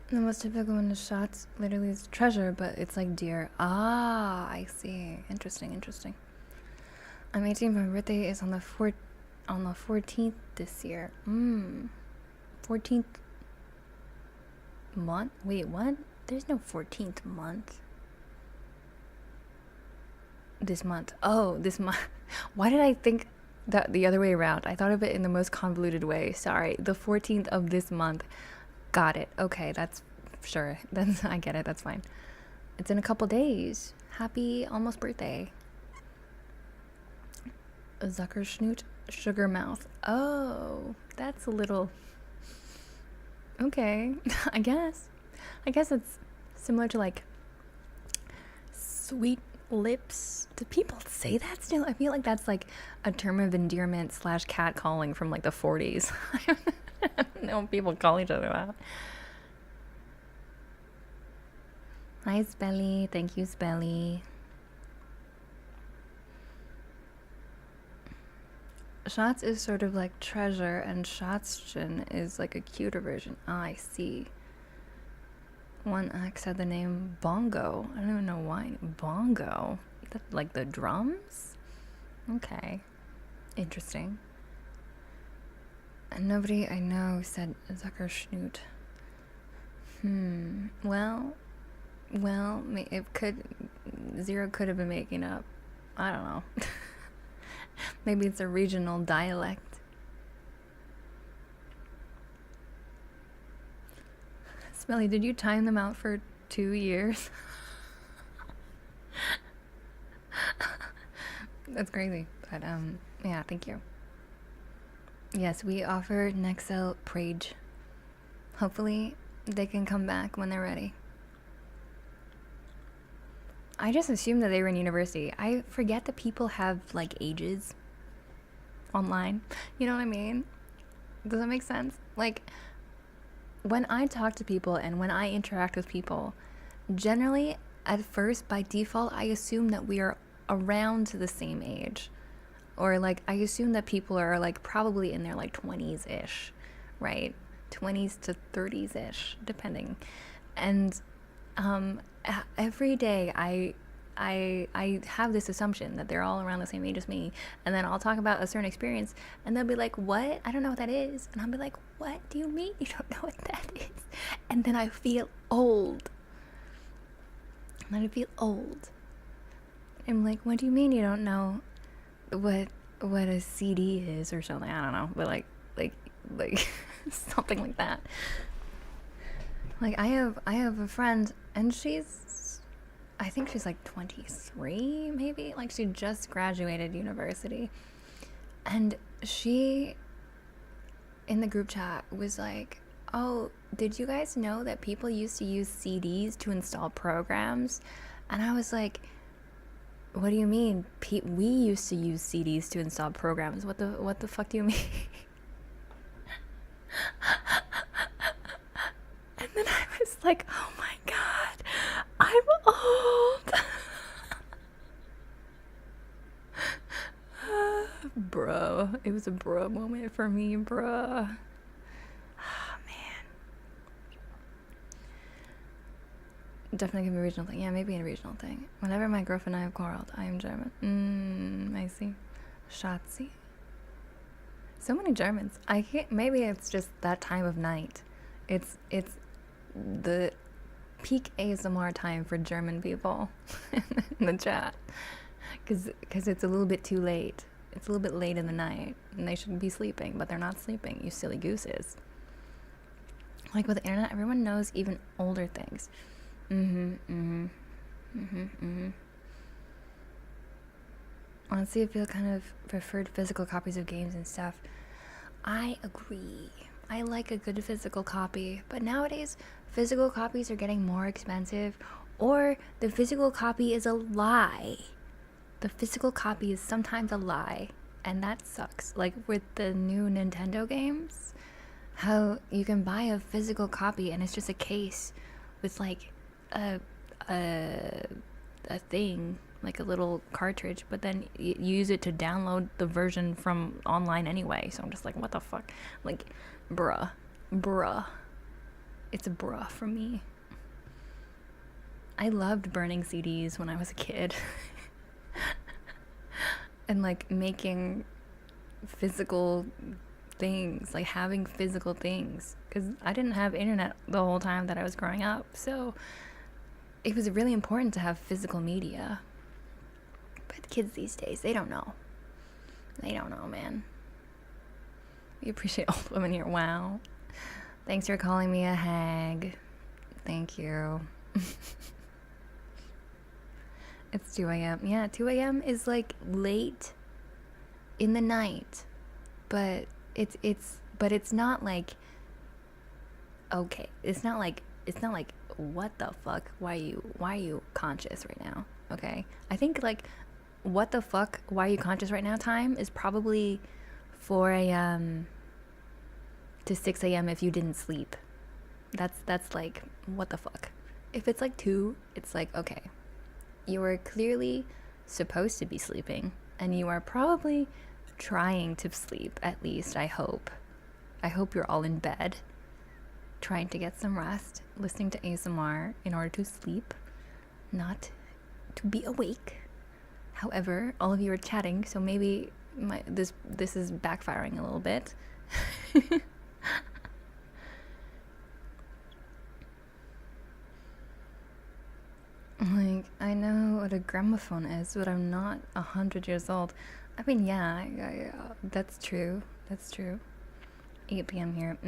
The most typical one is shots. Literally is treasure, but it's like deer. Ah, I see. Interesting. I'm 18. My birthday is on the 14th this year. 14th month. Wait, what? There's no 14th month. This month. Oh, this month. Why did I think that the other way around? I thought of it in the most convoluted way. Sorry. The 14th of this month. Got it. Okay, that's sure. I get it. That's fine. It's in a couple days. Happy almost birthday. Zuckerschnoot, sugar mouth. Oh, that's a little... Okay, I guess it's similar to like sweet lips. Do people say that still? I feel like that's like a term of endearment / catcalling from like the 40s. I don't know what people call each other that. Hi, Spelly. Thank you, Spelly. Shots is sort of like treasure, and Shotsgen is like a cuter version. Ah, I see. One X had the name Bongo. I don't even know why. Bongo? That, like the drums? Okay. Interesting. And nobody I know said Zuckerschnoot. Well, it could... Zero could have been making up. I don't know. Maybe it's a regional dialect. Smelly, did you time them out for 2 years? That's crazy. But, yeah, thank you. Yes, we offer Nexel Prage. Hopefully, they can come back when they're ready. I just assumed that they were in university. I forget that people have, like, ages online. You know what I mean? Does that make sense? Like, when I talk to people and when I interact with people, generally, at first, by default, I assume that we are around the same age. Or, like, I assume that people are, like, probably in their, like, 20s-ish, right? 20s to 30s-ish, depending. And every day I have this assumption that they're all around the same age as me, and then I'll talk about a certain experience, and they'll be like, what? I don't know what that is. And I'll be like, what do you mean you don't know what that is? And then I feel old. I'm like, what do you mean you don't know what a CD is or something? I don't know, but like something like that. Like, I have a friend, and I think she's like 23, maybe. Like, she just graduated university. And she, in the group chat, was like, oh, did you guys know that people used to use CDs to install programs? And I was like, What do you mean? We used to use CDs to install programs. What the fuck do you mean? And then I was like, oh my god, I'm old. Bro, it was a bro moment for me, bro. Oh, man. Definitely gonna be a regional thing. Yeah, maybe a regional thing. Whenever my girlfriend and I have quarreled, I am German. I see. Schatzi. So many Germans. I can't. Maybe it's just that time of night. It's the peak ASMR time for German people in the chat, because it's a little bit too late. It's a little bit late in the night, and they should be sleeping, but they're not sleeping. You silly gooses. Like with the internet, everyone knows even older things. Honestly, I feel kind of preferred physical copies of games and stuff. I agree. I like a good physical copy, but nowadays, physical copies are getting more expensive, or the physical copy is a lie. The physical copy is sometimes a lie, and that sucks. Like with the new Nintendo games, how you can buy a physical copy and it's just a case with like a thing, like a little cartridge, but then you use it to download the version from online anyway. So I'm just like, what the fuck? Like, bruh. It's a bruh for me. I loved burning CDs when I was a kid. And like making physical things, like having physical things, because I didn't have internet the whole time that I was growing up, so it was really important to have physical media. But kids these days, they don't know, man. We appreciate old women here. Wow, thanks for calling me a hag. Thank you. It's 2 a.m. Yeah, 2 a.m. is like late in the night, but it's not like, okay, it's not like what the fuck? Why are you conscious right now? Okay, I think like what the fuck? Why are you conscious right now? Time is probably 4 a.m. to 6 a.m. if you didn't sleep. That's like what the fuck. If it's like 2, it's like okay. You are clearly supposed to be sleeping, and you are probably trying to sleep, at least, I hope. I hope you're all in bed, trying to get some rest, listening to ASMR in order to sleep, not to be awake. However, all of you are chatting, so maybe this is backfiring a little bit. Like, I know what a gramophone is, but I'm not 100 years old. I mean, yeah, that's true. 8 p.m. here.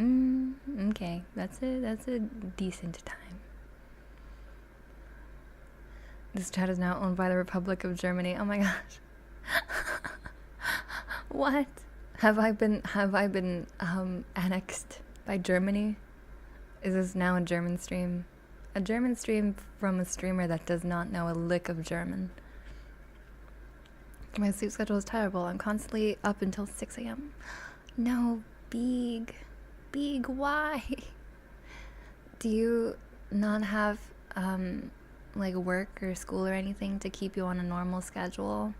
Okay, that's a decent time. This chat is now owned by the Republic of Germany. Oh my gosh. What? Have I been annexed by Germany? Is this now a German stream? A German stream from a streamer that does not know a lick of German. My sleep schedule is terrible. I'm constantly up until 6 a.m. No, Big, why? Do you not have, like work or school or anything to keep you on a normal schedule?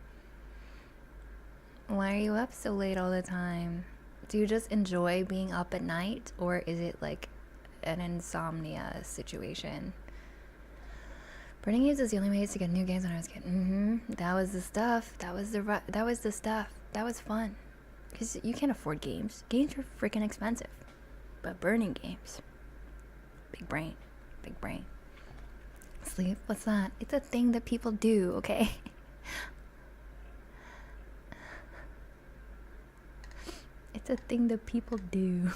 Why are you up so late all the time? Do you just enjoy being up at night, or is it like an insomnia situation? Burning games is the only way to get new games when I was a kid. That was the stuff. That was the stuff. That was fun. Because you can't afford games. Games are freaking expensive. But burning games. Big brain. Sleep? What's that? It's a thing that people do, okay? It's a thing that people do.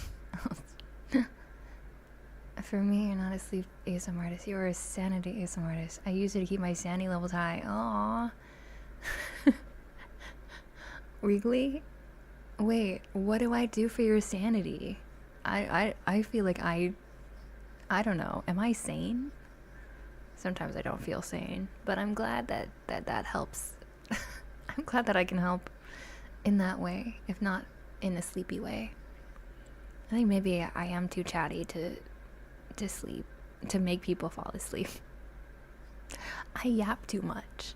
For me, you're not a sleep ASMR artist. You're a sanity ASMR artist. I use it to keep my sanity levels high. Aww. Wrigley? Wait, what do I do for your sanity? I feel like I don't know. Am I sane? Sometimes I don't feel sane, but I'm glad that helps I'm glad that I can help in that way, if not in a sleepy way. I think maybe I am too chatty to sleep, to make people fall asleep. I yap too much.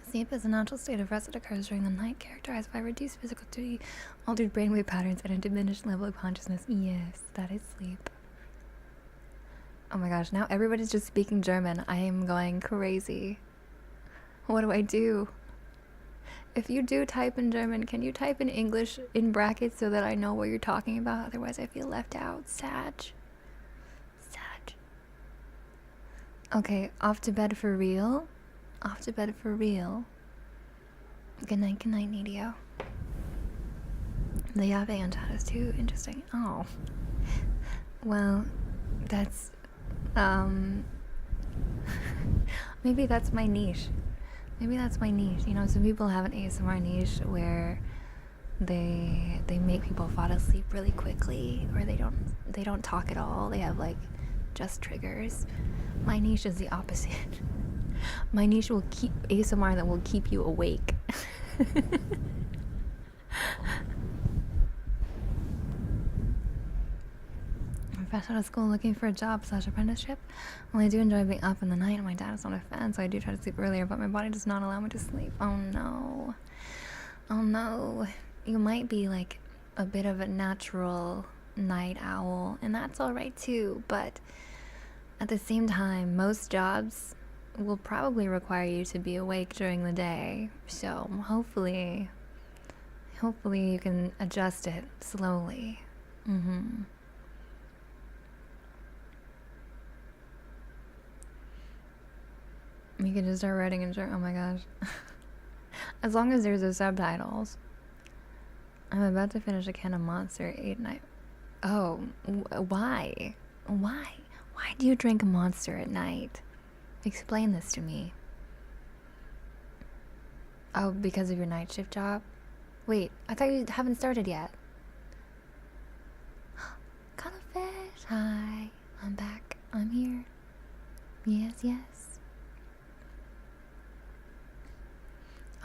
Sleep is a natural state of rest that occurs during the night, characterized by reduced physical activity, altered brainwave patterns, and a diminished level of consciousness. Yes, that is sleep. Oh my gosh, now everybody's just speaking German. I am going crazy. What do I do? If you do type in German, can you type in English in brackets so that I know what you're talking about? Otherwise, I feel left out. Sag. Okay, off to bed for real. Off to bed for real. Good night, Nidio. The yapping on chat is too interesting. Oh. Well, that's, maybe that's my niche. Maybe that's my niche. You know, some people have an ASMR niche where they make people fall asleep really quickly, or they don't talk at all. They have like just triggers. My niche is the opposite. My niche will keep ASMR that will keep you awake. I'm fresh out of school looking for a job / apprenticeship. Well, I do enjoy being up in the night, and my dad is not a fan, so I do try to sleep earlier, but my body does not allow me to sleep. Oh no. Oh no. You might be like a bit of a natural night owl, and that's alright too, but at the same time, most jobs will probably require you to be awake during the day, so hopefully you can adjust it slowly. You can just start writing in German. Oh my gosh. As long as there's the subtitles. I'm about to finish a can of Monster 8 night. Oh, why? Why do you drink a Monster at night? Explain this to me. Oh, because of your night shift job? Wait, I thought you haven't started yet. Cuttlefish, hi. I'm back. I'm here. Yes.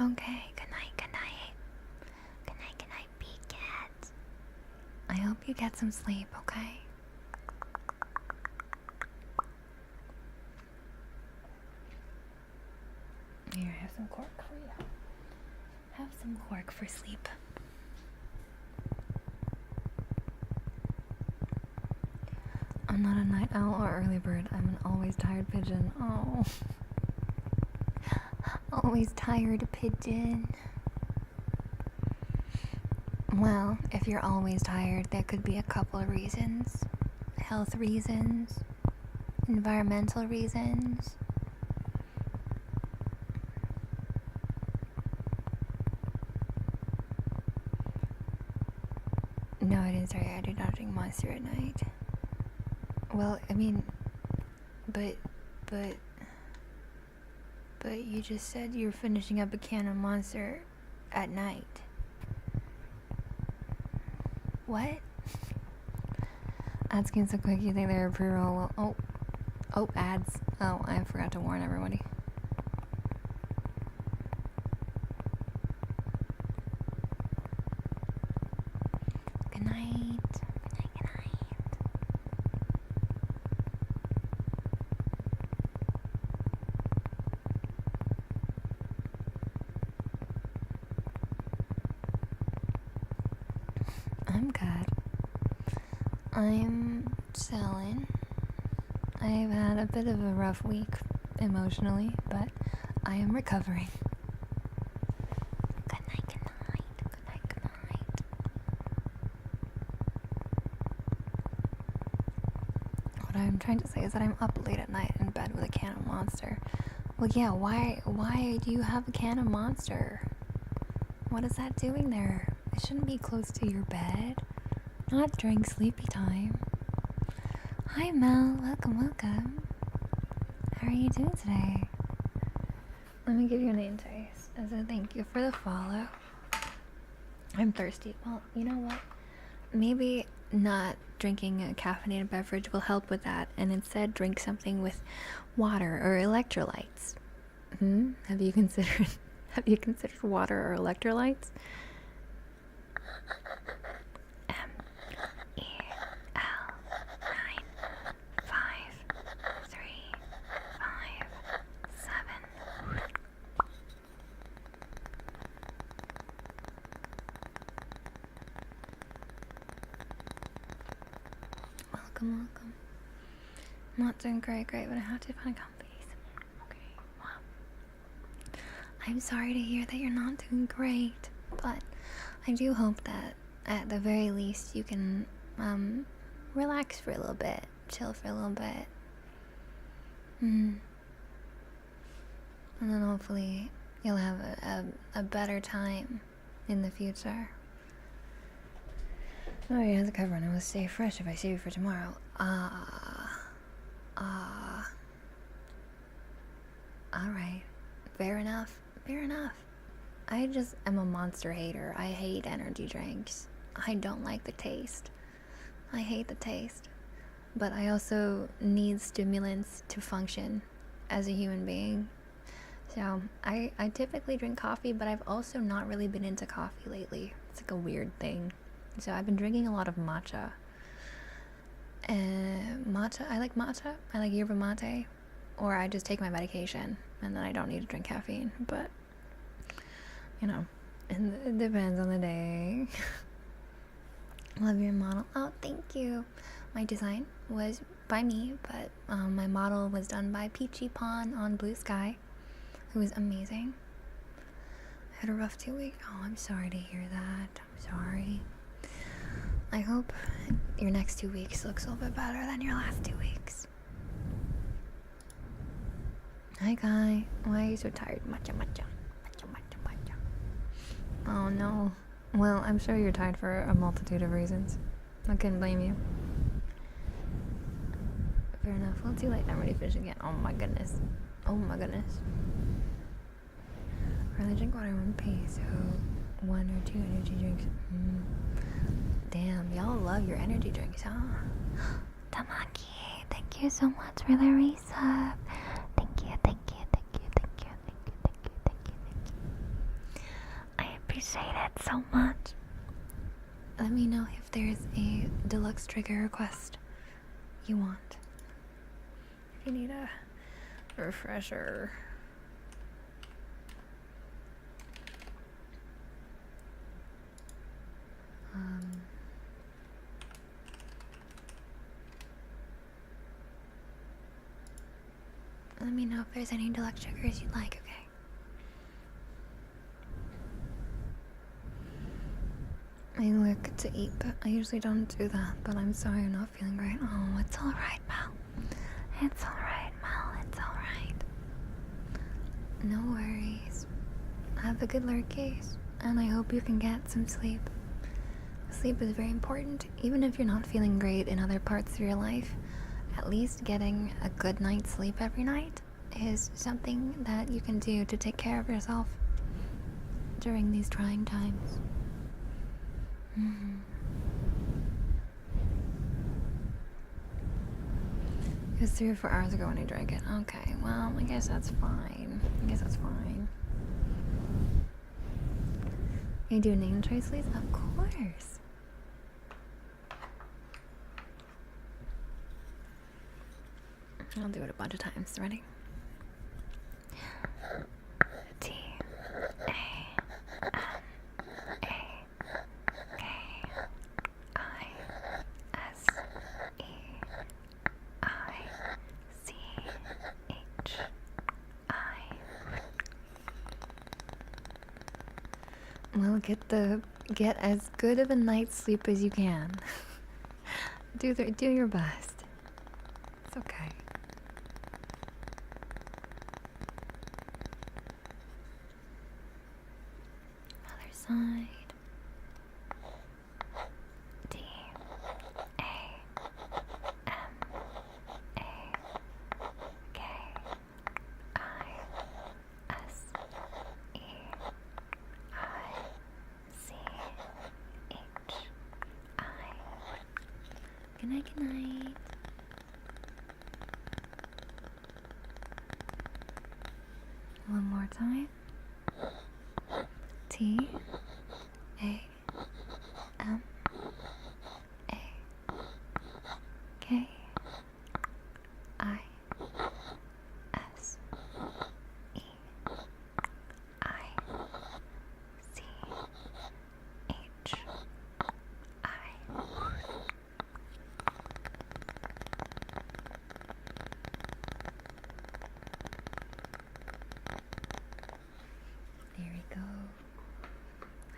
Okay, good night. Good night, big cat. I hope you get some sleep, okay? Here, have some cork for you. Have some cork for sleep. I'm not a night owl or early bird. I'm an always tired pigeon. Oh. Always tired pigeon. Well, if you're always tired, there could be a couple of reasons. Health reasons. Environmental reasons. No, I didn't. Sorry, I do not drink Monster at night. Well, I mean, but you just said you're finishing up a can of Monster at night. What? Ads came so quick, you think they were pre-roll? Oh, ads. Oh, I forgot to warn everybody. Good night. I'm good. I'm chilling. I've had a bit of a rough week emotionally, but I am recovering. Good night. What I'm trying to say is that I'm up late at night in bed with a can of Monster. Well, yeah, why do you have a can of Monster? What is that doing there? It shouldn't be close to your bed. Not during sleepy time. Hi Mel, welcome. How are you doing today? Let me give you a name taste as a thank you for the follow. I'm thirsty. Well, you know what? Maybe not drinking a caffeinated beverage will help with that, and instead drink something with water or electrolytes. Have you considered water or electrolytes? Welcome. I'm not doing great, but I have to find a company. Okay, wow. I'm sorry to hear that you're not doing great, but I do hope that at the very least you can relax for a little bit, chill for a little bit. And then hopefully you'll have a better time in the future. Oh yeah, the cover and it will stay fresh if I save it for tomorrow. Alright. Fair enough. I just am a monster hater. I hate energy drinks. I don't like the taste. I hate the taste. But I also need stimulants to function as a human being. So, I typically drink coffee, but I've also not really been into coffee lately. It's like a weird thing. So I've been drinking a lot of matcha. I like matcha. I like yerba mate. Or I just take my medication and then I don't need to drink caffeine. But, it depends on the day. Love your model. Oh, thank you. My design was by me, but my model was done by Peachy Pond on Blue Sky, who is amazing. I had a rough 2 weeks. Oh, I'm sorry to hear that. I'm sorry. I hope your next 2 weeks looks a little bit better than your last 2 weeks. Hi, Guy. Why are you so tired? Matcha. Oh, no. Well, I'm sure you're tired for a multitude of reasons. I couldn't blame you. Fair enough. Well, too late. I'm ready to finish again. Oh, my goodness. Really drink water in one piece. So 1 or 2 energy drinks. Damn, y'all love your energy drinks, huh? Tamaki, thank you so much for the resub. Thank you. I appreciate it so much. Let me know if there's a deluxe trigger request you want. If you need a refresher. Let me know if there's any deluxe triggers you'd like, okay? I look to eat, but I usually don't do that. But I'm sorry I'm not feeling great. Oh, it's alright, Mel. It's alright. No worries. Have a good lurkers, and I hope you can get some sleep. Sleep is very important, even if you're not feeling great in other parts of your life. At least getting a good night's sleep every night is something that you can do to take care of yourself during these trying times. It was 3 or 4 hours ago when I drank it. Okay, well, I guess that's fine. You do name choice, please? Of course. I'll do it a bunch of times. Ready? Well, get as good of a night's sleep as you can. Do your best. It's okay. Other side. more time. T A M A K I S E I C H I. There we go.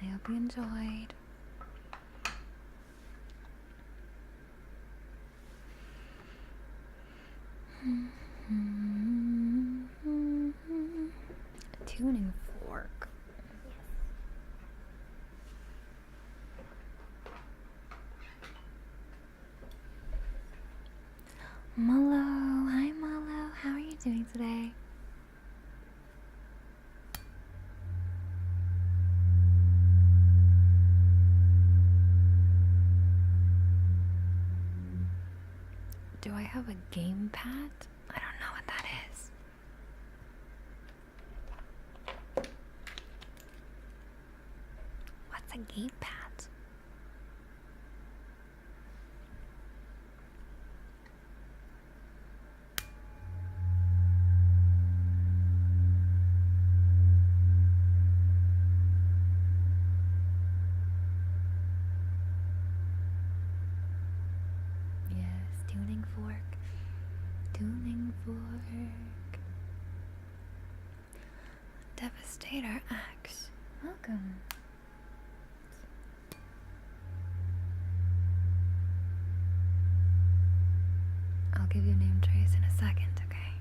I hope you enjoyed. Tuning fork. Malo, hi Malo, how are you doing today? Do I have a gamepad? I don't know what that is. What's a gamepad? Yes, tuning fork. Tuning fork. Devastator X. Welcome. I'll give you name trace in a second, okay?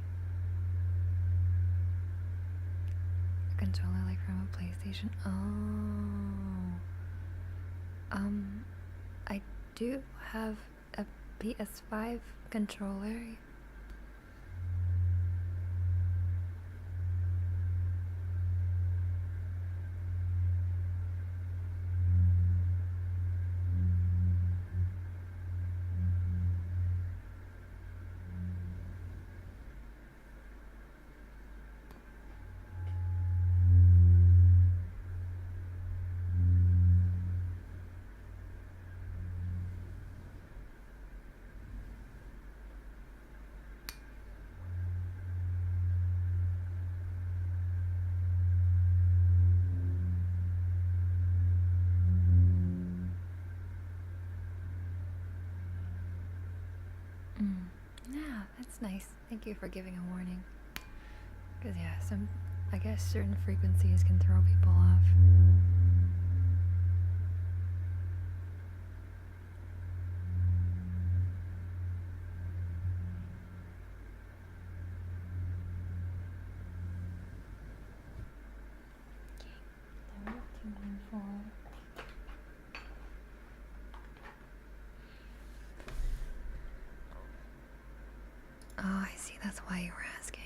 A controller like from a PlayStation. Oh. I do have a PS5 controller. Yeah, that's nice. Thank you for giving a warning. Because, yeah, I guess certain frequencies can throw people off. Okay, now we're tuning for. Oh, I see. That's why you were asking.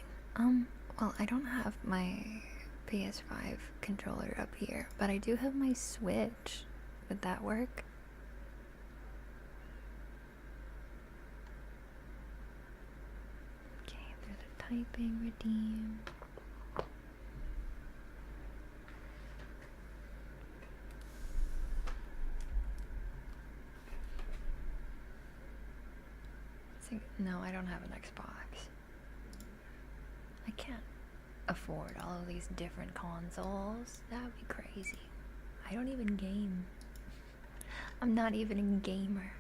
Well, I don't have my PS5 controller up here, but I do have my Switch. Would that work? Okay, there's a typing redeem. No, I don't have an Xbox. I can't afford all of these different consoles. That would be crazy. I don't even game. I'm not even a gamer.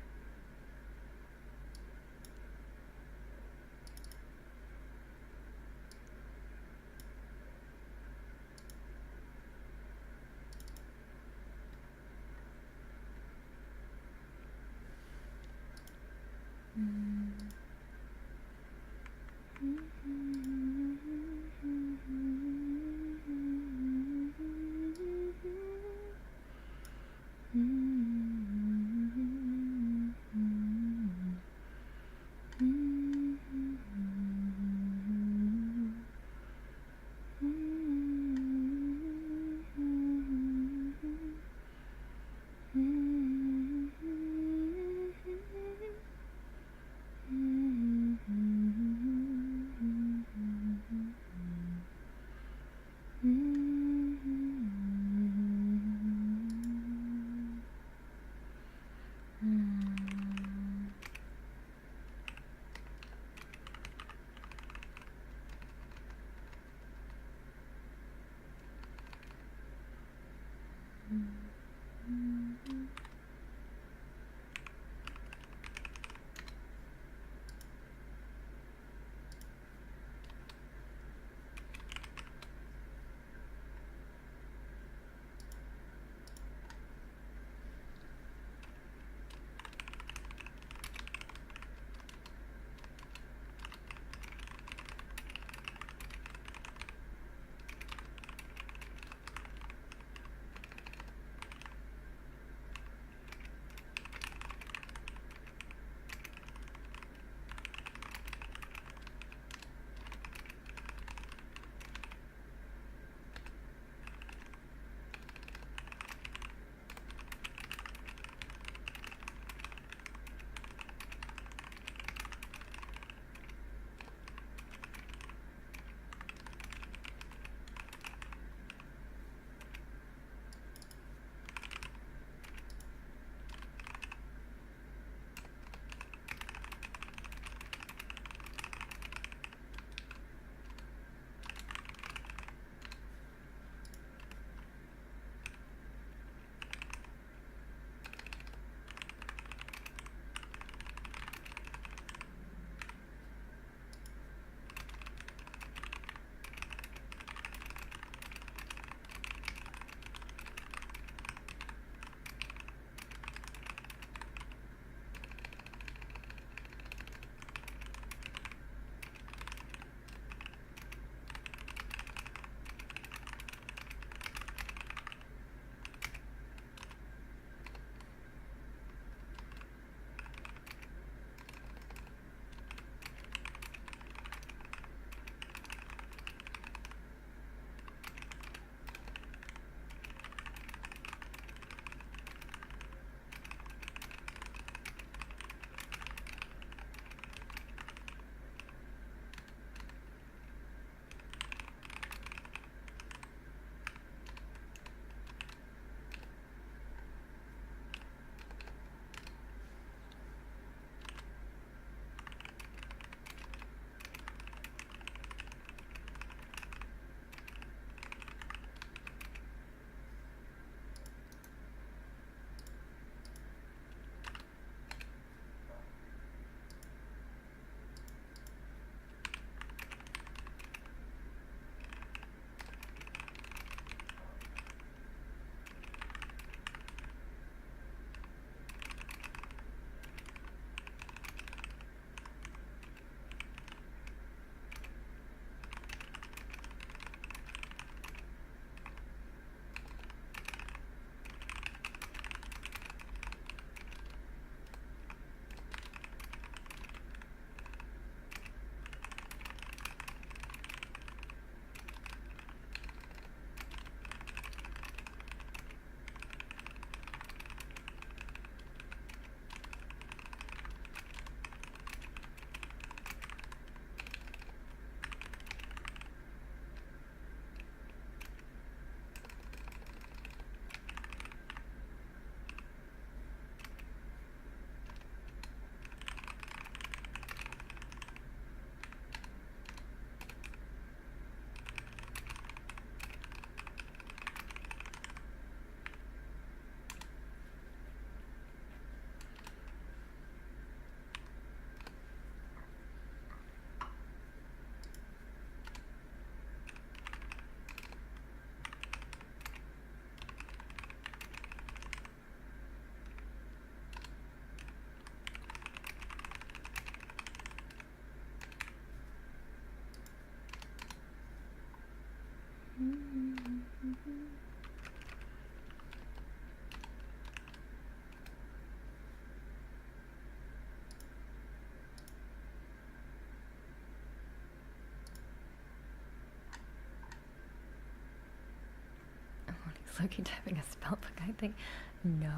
Loki typing a spell book, I think. No.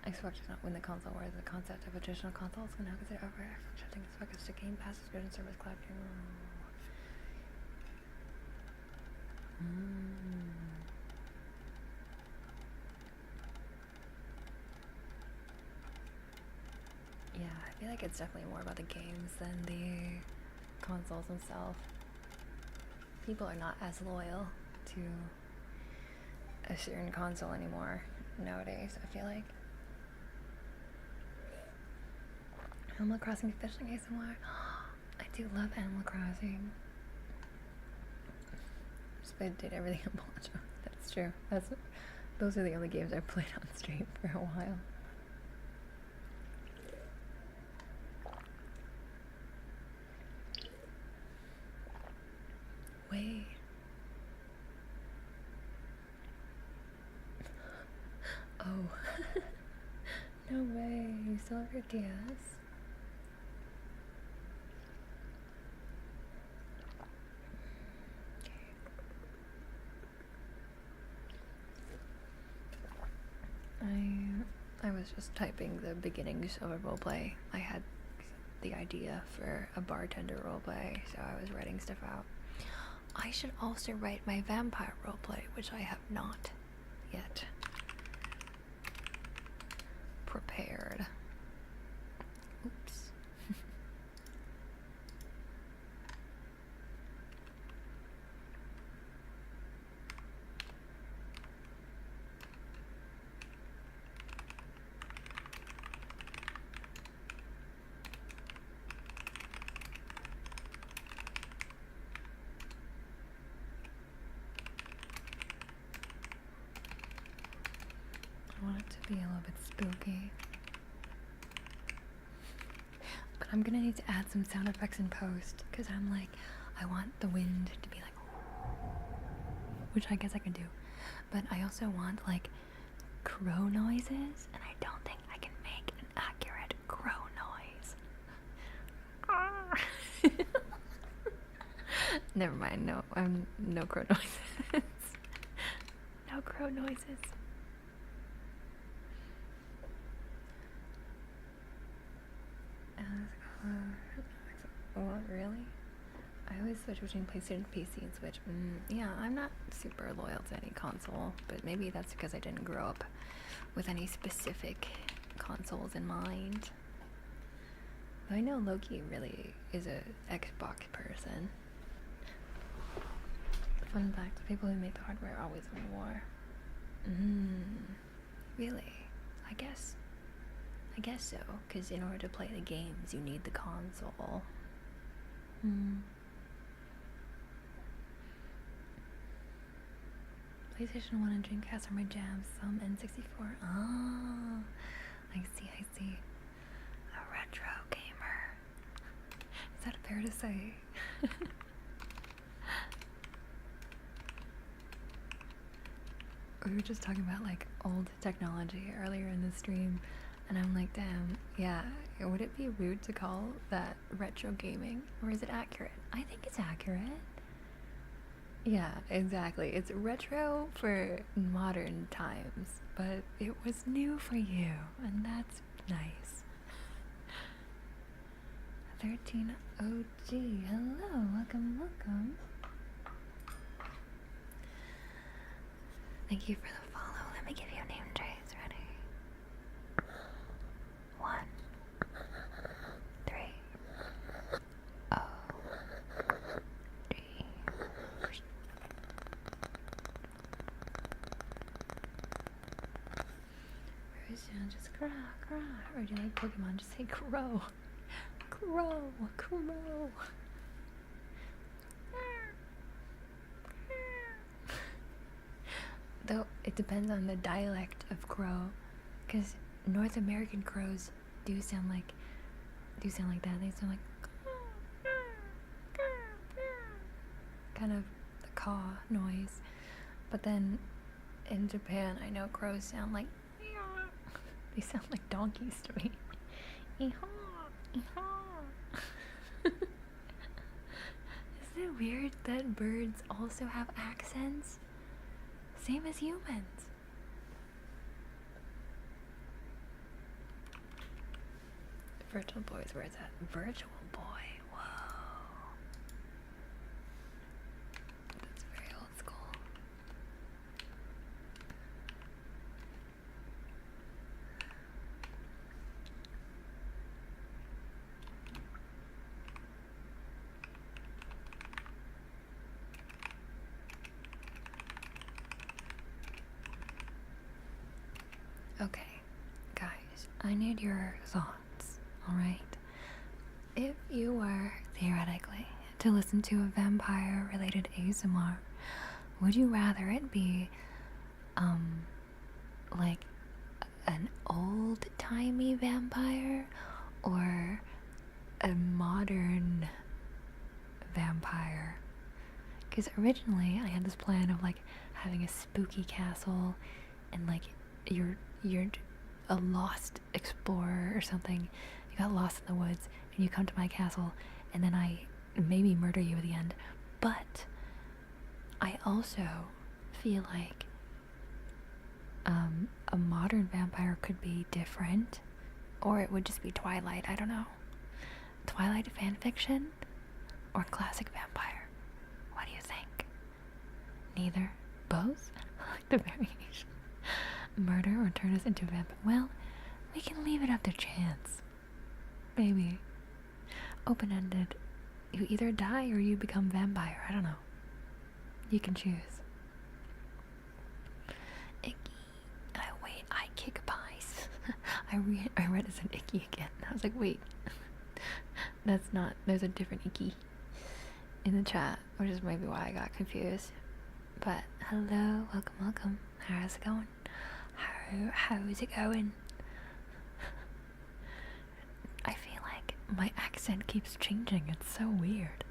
Xbox did not win the console wars. The concept of a traditional console is now considered over. Shutting its focus to Game Pass subscription service cloud. Yeah, I feel like it's definitely more about the games than the consoles themselves. People are not as loyal to a certain console anymore nowadays, I feel like. Animal Crossing fishing ASMR. I do love Animal Crossing. I did everything in Poncho. That's true. Those are the only games I've played on stream for a while. Wait. Oh. No way. You still have your DS? I was just typing the beginnings of a roleplay. I had the idea for a bartender roleplay, so I was writing stuff out. I should also write my vampire roleplay, which I have not yet prepared. Oops. I want it to be a little bit spooky. But I'm gonna need to add some sound effects in post, because I'm like, I want the wind to be like, which I guess I can do. But I also want like crow noises, and I don't think I can make an accurate crow noise. Never mind, no crow noises. No crow noises. What, really? I always switch between PlayStation, PC, and Switch. Yeah, I'm not super loyal to any console, but maybe that's because I didn't grow up with any specific consoles in mind. Though I know Loki really is a Xbox person. Fun fact, the people who make the hardware always win war. Really? I guess so, because in order to play the games, you need the console. PlayStation 1 and Dreamcast are my jams. Some N64. Oh, I see. A retro gamer. Is that fair to say? We were just talking about like old technology earlier in the stream, and I'm like, damn, yeah, would it be rude to call that retro gaming, or is it accurate? I think it's accurate. Yeah, exactly. It's retro for modern times, but it was new for you, and that's nice. 13 OG, hello, welcome. Thank you for the follow. Let me give you a name trace. Ready? 1, 3, O, D. Version, just cry. Or do you like Pokemon? Just say crow. Crow. Though it depends on the dialect of crow, because North American crows do sound like that. They sound like kind of the caw noise. But then in Japan, I know crows sound like they sound like donkeys to me. Is it weird that birds also have accents? Same as humans. Virtual boys, where's that? Virtual boy. Whoa. That's very old school. Okay, guys, I need your thoughts, alright? If you were, theoretically, to listen to a vampire-related ASMR, would you rather it be, like, an old-timey vampire, or a modern vampire? Because originally, I had this plan of, like, having a spooky castle, and, like, you're a lost explorer or something. You got lost in the woods and you come to my castle and then I maybe murder you at the end. But I also feel like a modern vampire could be different, or it would just be Twilight. I don't know. Twilight fanfiction or classic vampire? What do you think? Neither? Both? I like the variation. Murder or turn us into vampire? Well, we can leave it up to chance. Maybe. Open-ended. You either die or you become vampire. I don't know. You can choose. Icky. Wait, I kick pies. I read as an icky again. I was like, wait. That's not. There's a different icky in the chat, which is maybe why I got confused. But hello, welcome. How's it going? How is it going? I feel like my accent keeps changing. It's so weird.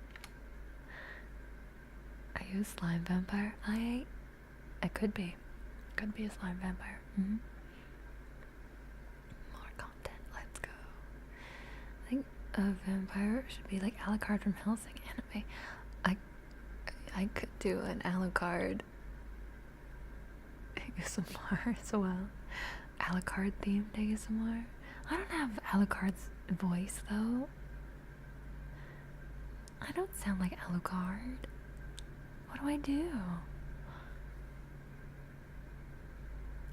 Are you a slime vampire? I could be. Could be a slime vampire. Mm-hmm. More content. Let's go. I think a vampire should be like Alucard from Hellsing anime. I could do an Alucard ASMR as well. Alucard themed ASMR. I don't have Alucard's voice though. I don't sound like Alucard. What do I do?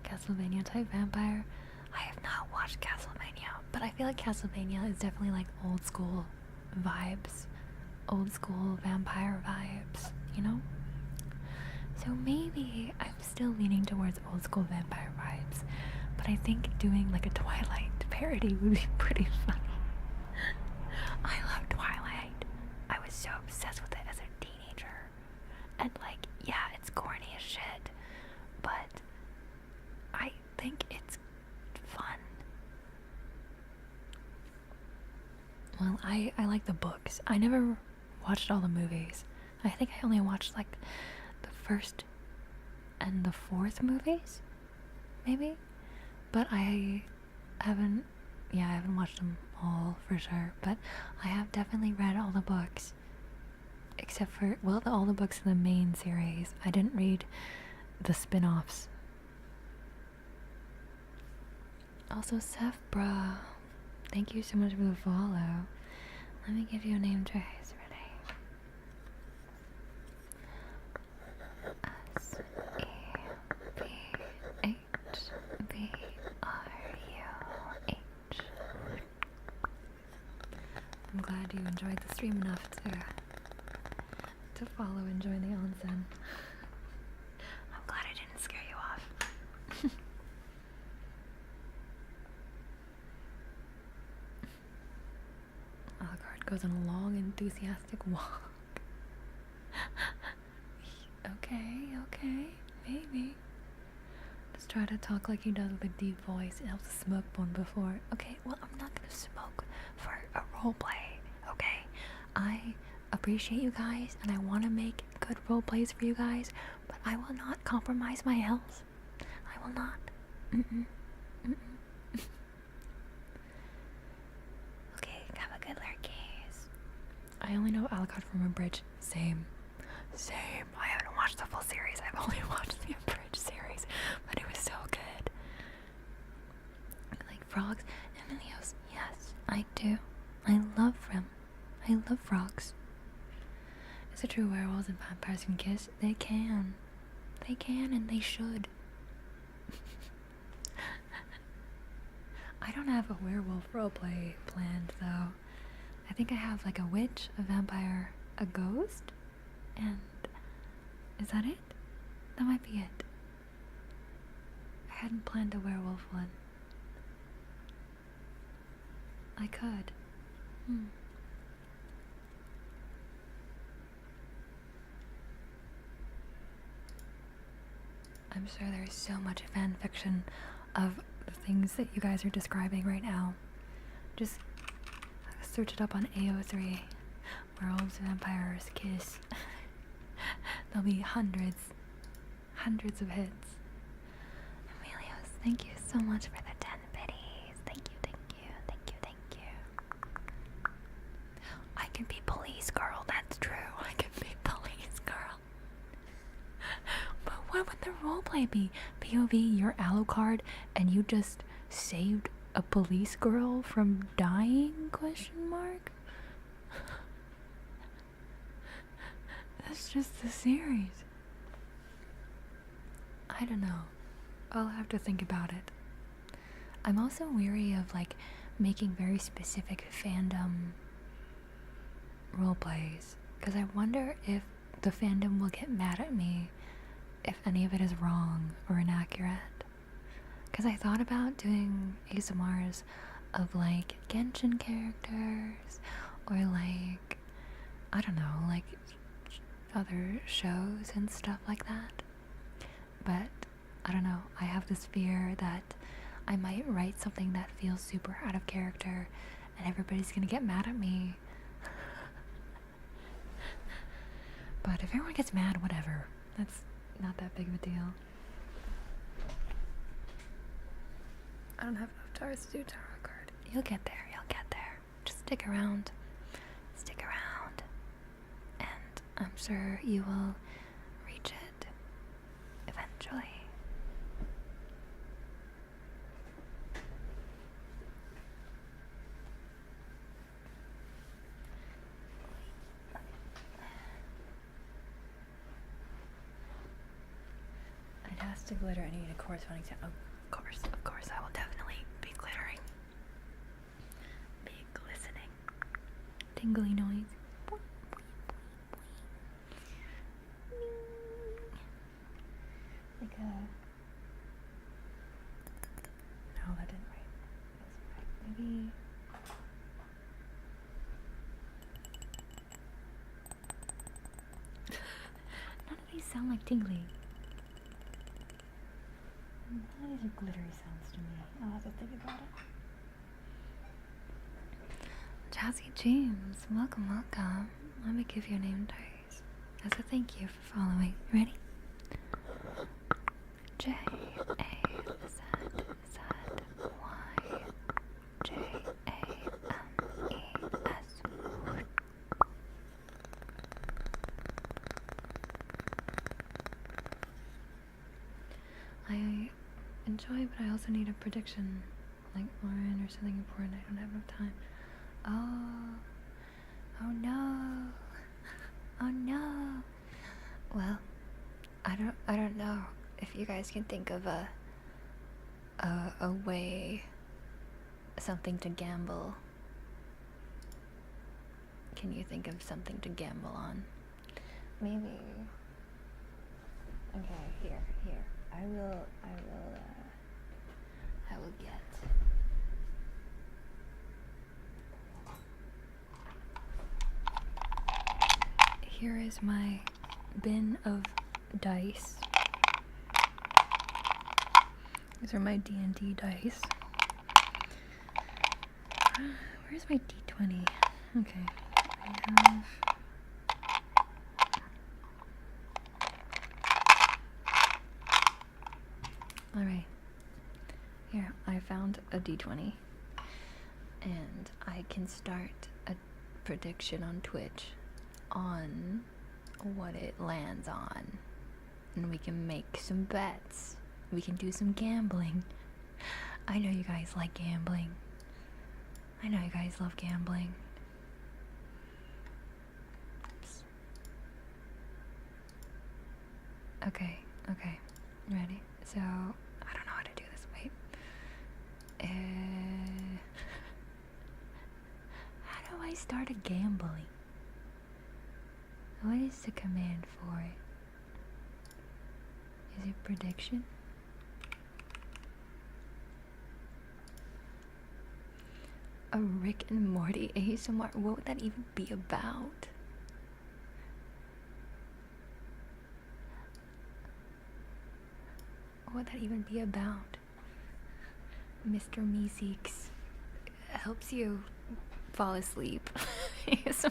Castlevania type vampire. I have not watched Castlevania, but I feel like Castlevania is definitely like old school vibes. Old school vampire vibes, you know? So maybe I'm still leaning towards old school vampire vibes, but I think doing like a Twilight parody would be pretty funny. I love Twilight. I was so obsessed with it as a teenager. And like, yeah, it's corny as shit, but I think it's fun. Well, I like the books. I never watched all the movies. I think I only watched like the first and the fourth movies, maybe, but I haven't watched them all for sure, but I have definitely read all the books, except for, well, all the books in the main series. I didn't read the spin-offs. Also, Seth, bruh, thank you so much for the follow. Let me give you a name choice. I'm glad you enjoyed the stream enough to follow and join the onsen. I'm glad I didn't scare you off. Alucard goes on a long, enthusiastic walk. Okay, maybe. Just try to talk like he does with a deep voice. It helps smoke one before. Okay, well, I'm not gonna smoke for a roleplay, okay? I appreciate you guys, and I want to make good roleplays for you guys, but I will not compromise my health. I will not. Okay, have a good lurkies. I only know know Alucard from Abridged. Same. I haven't watched the full series. I've only watched the Abridged series, but it was so good. Like frogs and Emilios. Yes, I do. I love them. I love frogs. Is it true werewolves and vampires can kiss? They can. They can and they should. I don't have a werewolf roleplay planned though. I think I have like a witch, a vampire, a ghost, and is that it? That might be it. I hadn't planned a werewolf one. I could. I'm sure there's so much fan fiction of the things that you guys are describing right now. Just search it up on AO3. Werewolves, vampires, kiss. There'll be hundreds of hits. Emilios, thank you so much for the 10 biddies. Thank you. I can be police girl, that's true. I can be police girl. But what would the roleplay be? POV, you're Alucard and you just saved a police girl from dying? ? That's just the series. I don't know. I'll have to think about it. I'm also weary of like making very specific fandom roleplays because I wonder if the fandom will get mad at me if any of it is wrong or inaccurate. Because I thought about doing ASMRs of like Genshin characters or like, I don't know, like other shows and stuff like that. But I don't know, I have this fear that I might write something that feels super out of character and everybody's gonna get mad at me. But if everyone gets mad, whatever. That's not that big of a deal. I don't have enough tires to do tarot card. You'll get there. Just stick around. And I'm sure you will reach it eventually. It has to glitter. I need a corresponding sound. Of course, I will definitely be glittering. Be glistening. Tingly noise. Like a... No, that didn't write. Maybe... None of these sound like tingly. None of these are glittery sounds to me. I'll have to think about it. Jazzy James, welcome. Let me give your name twice as a thank you for following. Ready? JAZZYJAMES. I enjoy, but I also need a prediction, like Lauren or something important. I don't have enough time. Oh no. Well, I don't know if you guys can think of a way, something to gamble. Can you think of something to gamble on? Maybe. Okay, here. I will get. Here is my bin of dice. These are my D&D dice. Where's my D20? Okay, I have... Alright, here, I found a D20, and I can start a prediction on Twitch on what it lands on. And we can make some bets. We can do some gambling. I know you guys like gambling. I know you guys love gambling. Oops. Okay, ready? So, I don't know how to do this. Wait. How do I start a gambling? What is the command for it? Is it prediction? A Rick and Morty ASMR? What would that even be about? What would that even be about? Mr. Meeseeks helps you fall asleep. ASMR.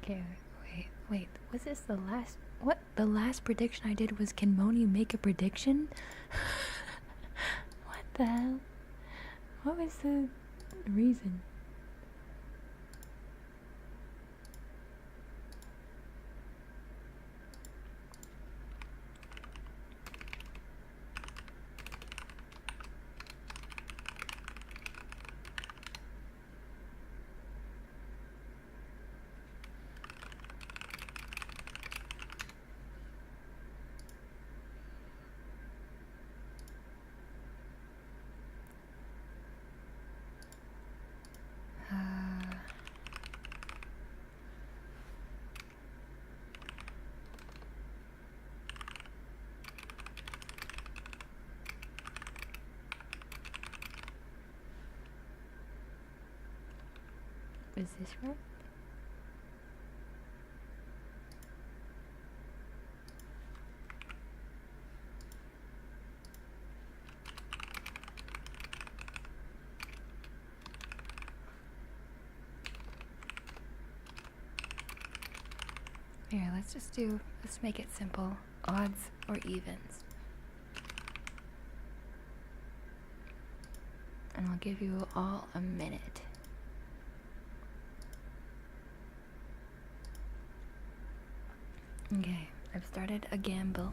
Okay, wait. Was this the last? What? The last prediction I did was, can Moni make a prediction? What the hell? What was the reason? Is this right? Here, let's make it simple. Odds or evens. And I'll give you all a minute. Okay, I've started a gamble.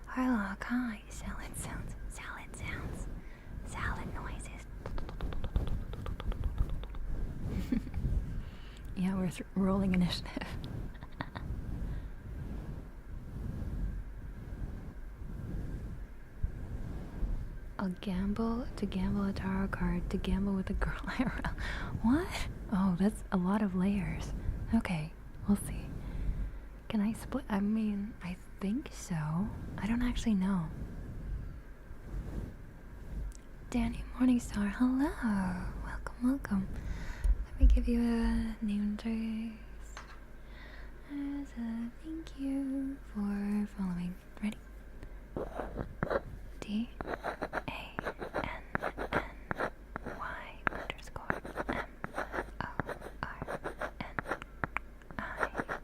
Hello, hi, salad sounds. Salad noises. Yeah, we're rolling initiative. A gamble, to gamble a tarot card, to gamble with a girl IRL. What? Oh, that's a lot of layers. Okay, we'll see. Can I split? I mean, I think so. I don't actually know. Danny Morningstar, hello. Welcome. Let me give you a name trace as a thank you for following. Ready? D A N N Y underscore M O R N I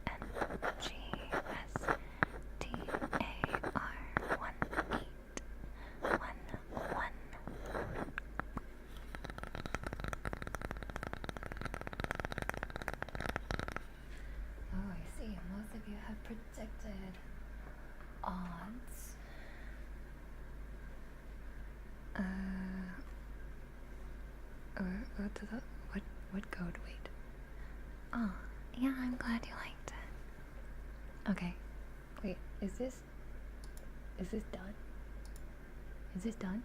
N G S T A R 1811. Oh, I see. Most of you have predicted odds. What code? Wait. Oh, yeah, I'm glad you liked it. Okay. Wait, is this done? Is this done?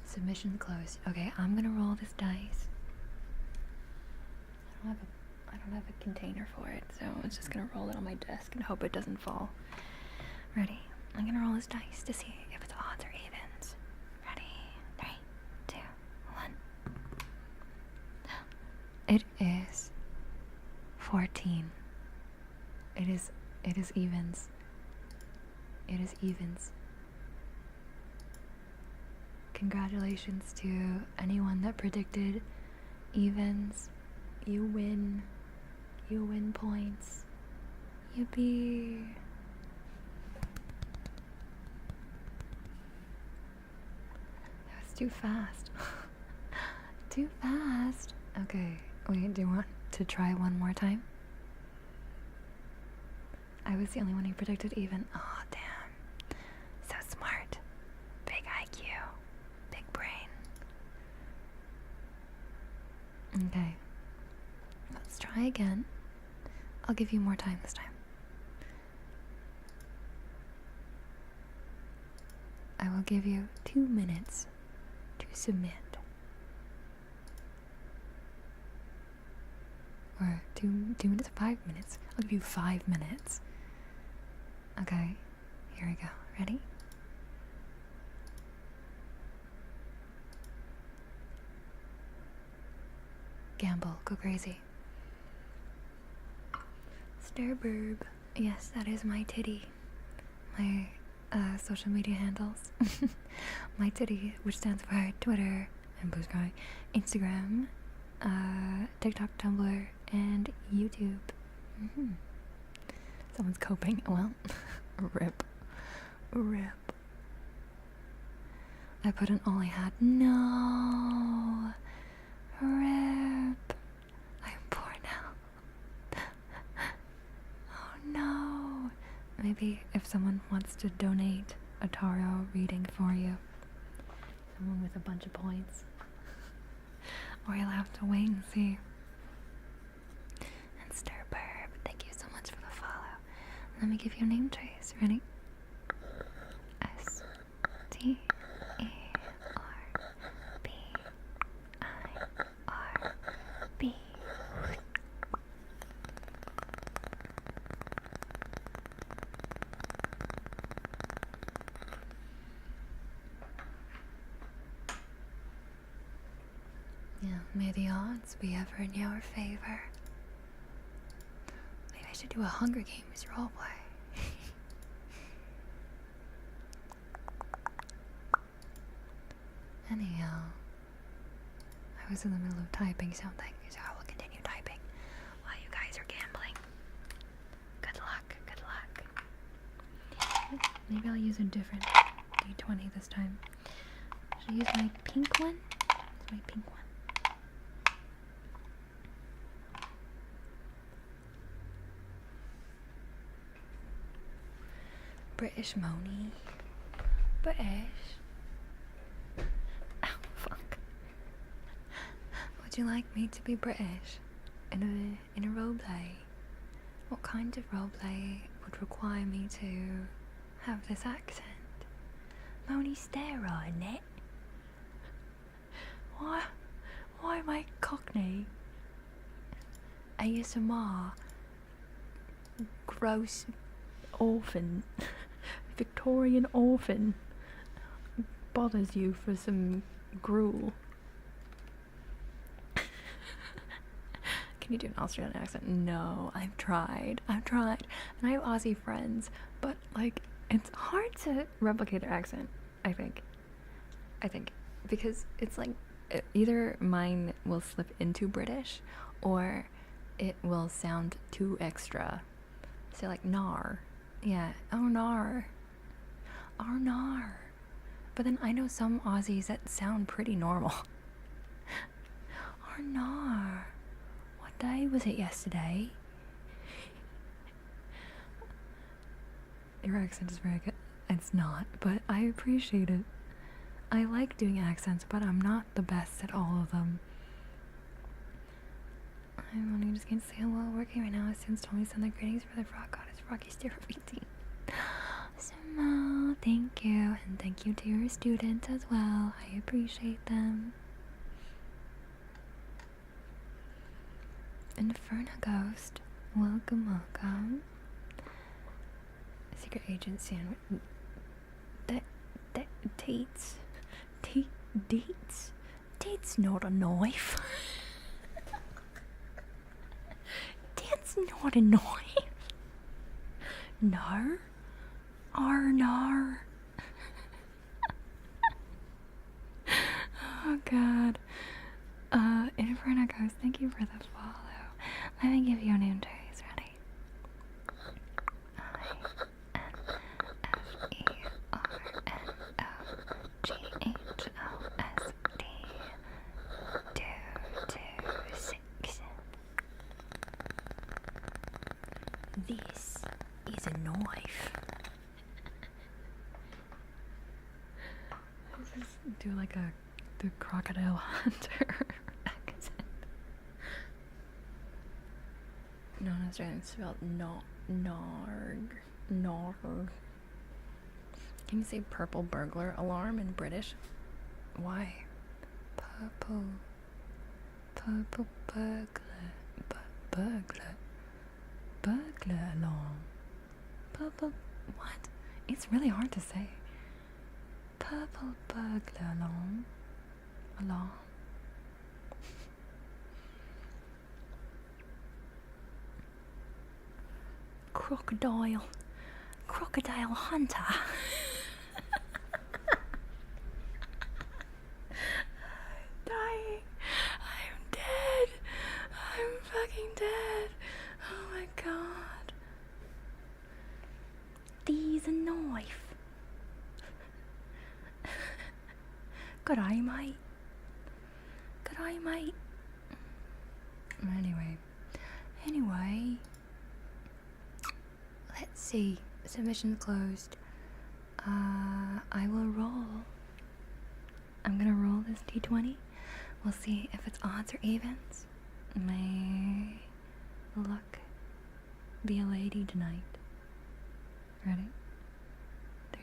Submission closed. Okay, I'm gonna roll this dice. I don't have a container for it, so I'm just gonna roll it on my desk and hope it doesn't fall. Ready? I'm gonna roll this dice to see if it's odds or evens. Ready? 3, 2, 1. It is 14. It is evens. It is evens. Congratulations to anyone that predicted evens. You win. You win points. Yippee. That was too fast. Too fast. Okay, wait, do you want to try one more time? I was the only one who predicted even. Oh, damn. So smart. Big IQ. Big brain. Okay. Let's try again. I'll give you more time this time. I will give you 2 minutes to submit. Or 2 minutes, 5 minutes. I'll give you 5 minutes. Okay, here we go. Ready? Gamble, go crazy. Starburb. Yes, that is my titty. My social media handles. My titty, which stands for Twitter and Blue Sky, Instagram, TikTok, Tumblr, and YouTube. Someone's coping. Well, rip. I put in all I had. No. Rip. I'm poor now. Oh no. Maybe if someone wants to donate a tarot reading for you, someone with a bunch of points, or you'll have to wait and see. And Starburb, thank you so much for the follow. Let me give you a name trace. Ready? STERBIRB. Yeah, may the odds be ever in your favor. Maybe I should do a Hunger Games roleplay. Anyhow, I was in the middle of typing something, so I will continue typing while you guys are gambling. Good luck, good luck. Maybe I'll use a different D20 this time. Should I use my pink one? It's my pink one. British Moni. British. Oh, fuck. Would you like me to be British in a roleplay? What kind of roleplay would require me to have this accent? Moni Stera, in it. Why am I Cockney? ASMR. Gross orphan. Victorian orphan bothers you for some gruel. Can you do an Australian accent? No, I've tried. And I have Aussie friends, but like it's hard to replicate their accent, I think. Because it's like either mine will slip into British or it will sound too extra. So like nar. Yeah, oh nar. Oh nar. But then I know some Aussies that sound pretty normal. Oh nar. What day was it yesterday? Your accent is very good. It's not, but I appreciate it. I like doing accents, but I'm not the best at all of them. I'm only just going to say hello working right now. Since told me to send the greetings for the frog goddess Rocky Steroid. So, thank you. And thank you to your students as well. I appreciate them. Inferno Ghost. Welcome. Secret Agent Sandwich. Dates. Date's not a knife. Date's not a knife. No? Oh no. Oh god. Inferno Ghost, thank you for the follow. Let me give you a name trace. Ready? INFERNOGHOST 226. This is a knife. Let's just do like the crocodile hunter accent. No, it's spelled narg. Can you say purple burglar alarm in British? Why? Purple burglar alarm. Purple, what? It's really hard to say. Purple burglar alarm. Crocodile hunter. I'm dying. I'm dead. I'm fucking dead. Oh my god. There's a knife. G'day, mate. Anyway. Let's see. Submission's closed. I will roll. I'm gonna roll this d20. We'll see if it's odds or evens. May luck be a lady tonight. Ready? 3,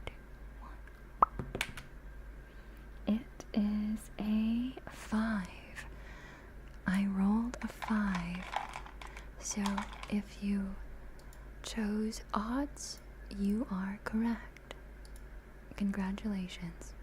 2, 1. It is a 5. I rolled a 5. So if you chose odds, you are correct. Congratulations.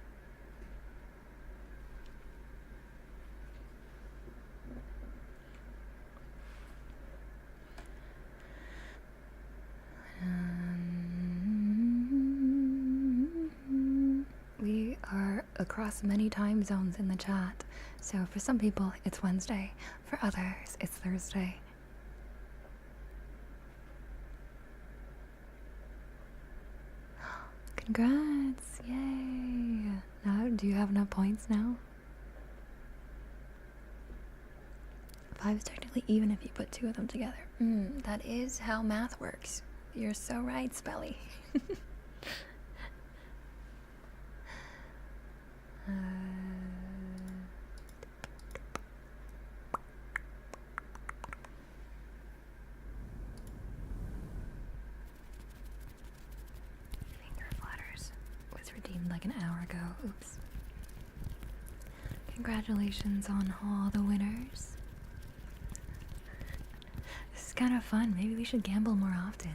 We are across many time zones in the chat. So for some people, it's Wednesday. For others, it's Thursday. Congrats! Yay! Now, do you have enough points now? 5 is technically even if you put 2 of them together. That is how math works. You're so right, Spelly. Finger flatters was redeemed like an hour ago. Oops. Congratulations on all the winners. This is kind of fun. Maybe we should gamble more often.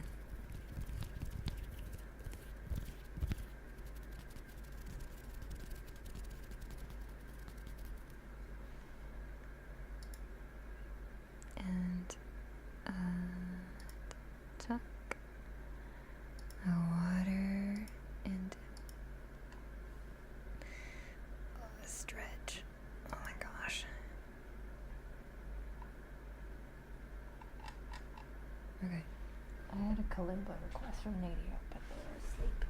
And tuck a water and a stretch. Oh my gosh. Okay. I had a kalimba request from Nadia, but they were asleep.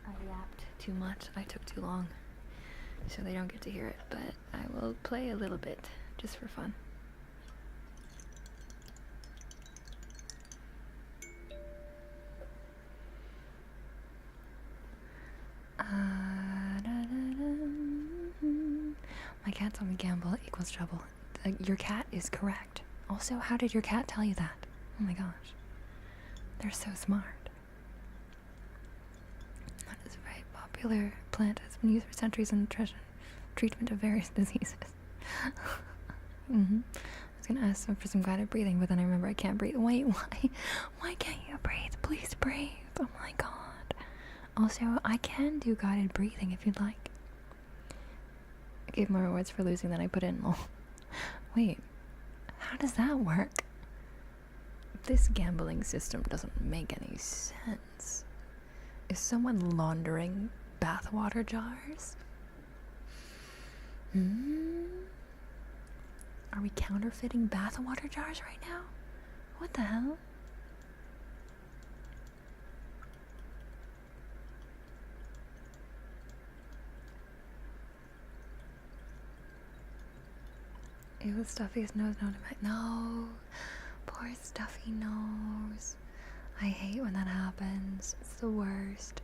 I yapped too much. I took too long. So they don't get to hear it, but I will play a little bit, just for fun. My cat told me gamble equals trouble. Your cat is correct. Also, how did your cat tell you that? Oh my gosh. They're so smart. That is a very popular plant. Has been used for centuries in the treatment of various diseases. I was gonna ask for some guided breathing, but then I remember I can't breathe. Wait, why? Why can't you breathe? Please breathe. Oh my god. Also, I can do guided breathing if you'd like. I gave more rewards for losing than I put in. Wait, How does that work? This gambling system doesn't make any sense. Is someone laundering bathwater jars? Are we counterfeiting bathwater jars right now? What the hell? Ew, Stuffy's nose, no. Poor Stuffy nose. I hate when that happens. It's the worst.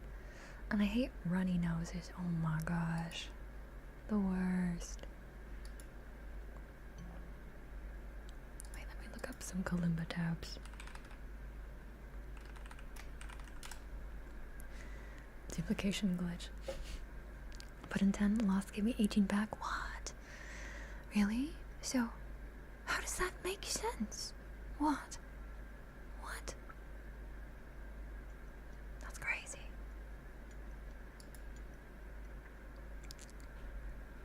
And I hate runny noses. Oh my gosh. The worst. Wait, let me look up some kalimba tabs. Duplication glitch. Put in 10, lost, give me 18 back. What? Really? So, how does that make sense? What? What? That's crazy.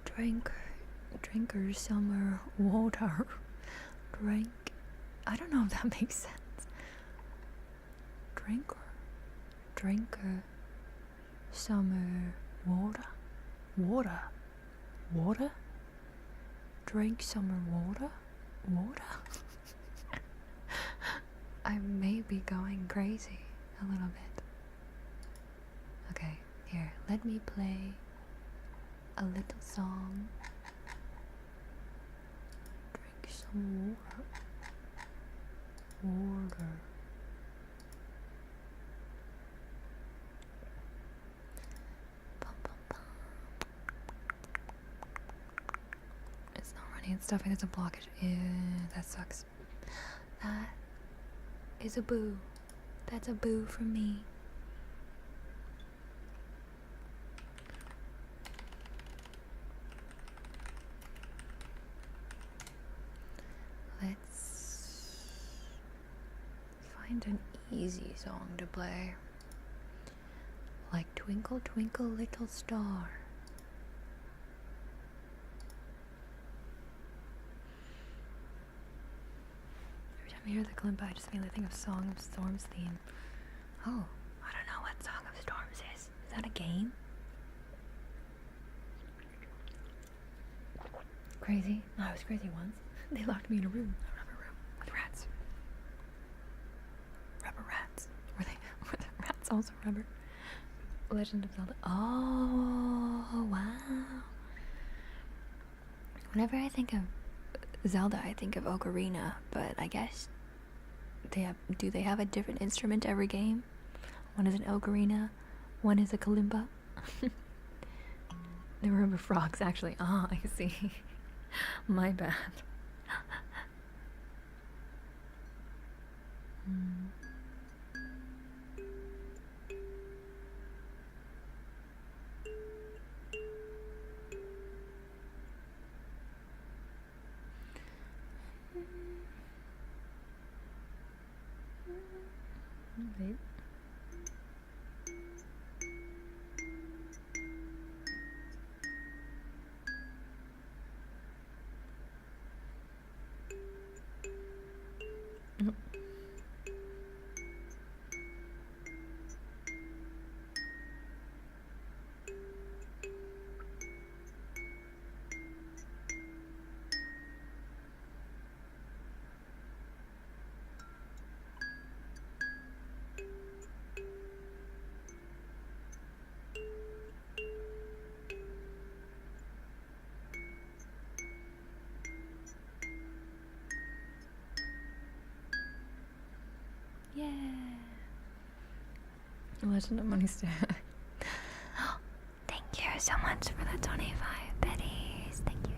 Drinker summer water. Drink. I don't know if that makes sense. Drinker summer water. Water? Drink summer water? I may be going crazy a little bit. Okay, here, let me play a little song. Drink some water. It's not running, it's stuffing, it's a blockage. Yeah, that sucks. That is a boo. That's a boo from me. Let's find an easy song to play. Like Twinkle Twinkle Little Star. Every time I hear the kalimba, I just immediately think of Song of Storms theme. Oh, I don't know what Song of Storms is. Is that a game? Crazy? No, I was crazy once. They locked me in a rubber room with rats. Rubber rats. Were the rats also rubber? Legend of Zelda. Oh, wow. Whenever I think of Zelda, I think of Ocarina, but I guess do they have a different instrument every game? One is an ocarina, one is a kalimba. They were rubber frogs, actually. Ah, I see. My bad. Wait. Yeah. Legend of Money Stack. Thank you so much for the 25 biddies. Thank you.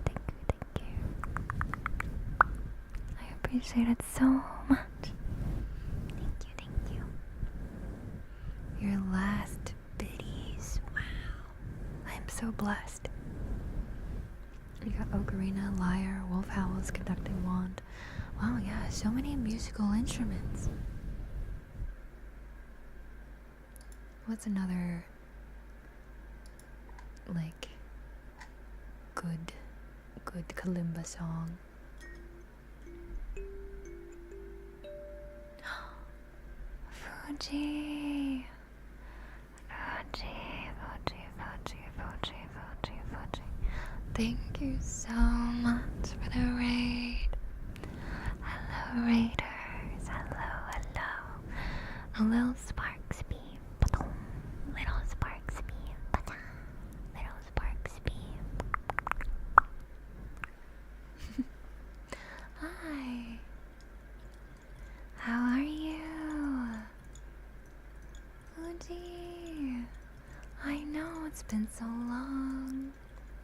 I appreciate it so much. Thank you. Your last biddies. Wow. I'm so blessed. You got ocarina, lyre, wolf howls, conducting wand. Wow, yeah, so many musical instruments. What's another, like, good kalimba song? Fuji. Fuji, Fuji, Fuji, Fuji, Fuji, Fuji. Thank you so much for the raid. Hello, raiders. Hello, hello. A little sparks beam. Little sparks beam. Little sparks beam. Hi. How are you? Fuji. I know it's been so long.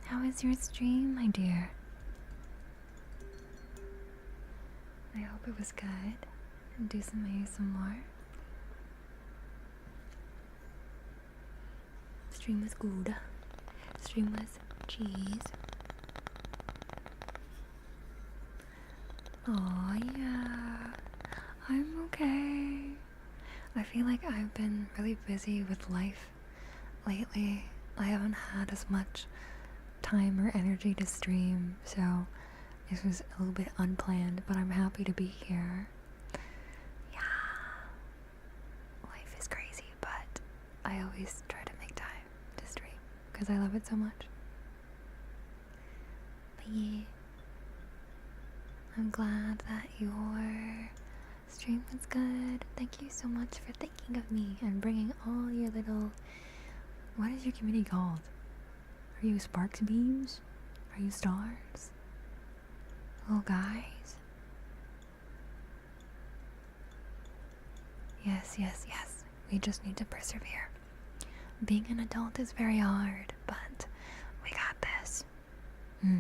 How was your stream, my dear? I hope it was good. And do some ASMR. Stream was good. Stream was cheese. Oh yeah, I'm okay. I feel like I've been really busy with life lately. I haven't had as much time or energy to stream, so this was a little bit unplanned, but I'm happy to be here. Yeah, life is crazy, but I always try to make time to stream because I love it so much. But yeah, I'm glad that your stream was good. Thank you so much for thinking of me and bringing all your little... What is your community called? Are you sparks beams? Are you stars? Little guys? Yes, yes, yes. We just need to persevere. Being an adult is very hard, but we got this. I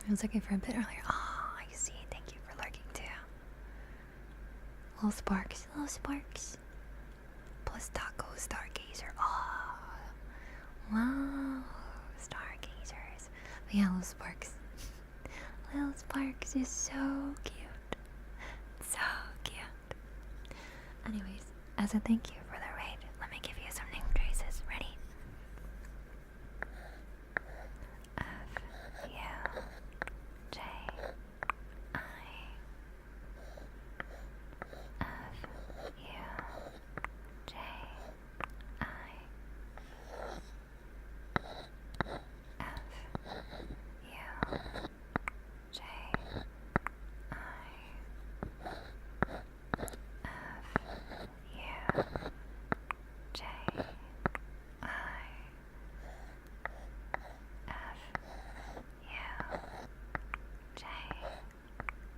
was looking for a bit earlier. Oh, I see. Thank you for lurking too. Little sparks, little sparks. Plus taco, stargazer. Oh, wow, stargazers. But yeah, little sparks. Little sparks is so cute. So cute. Anyways, as a thank you for the raid, let me give you some name traces. Ready? F-U-J I F-U-J I F-U-J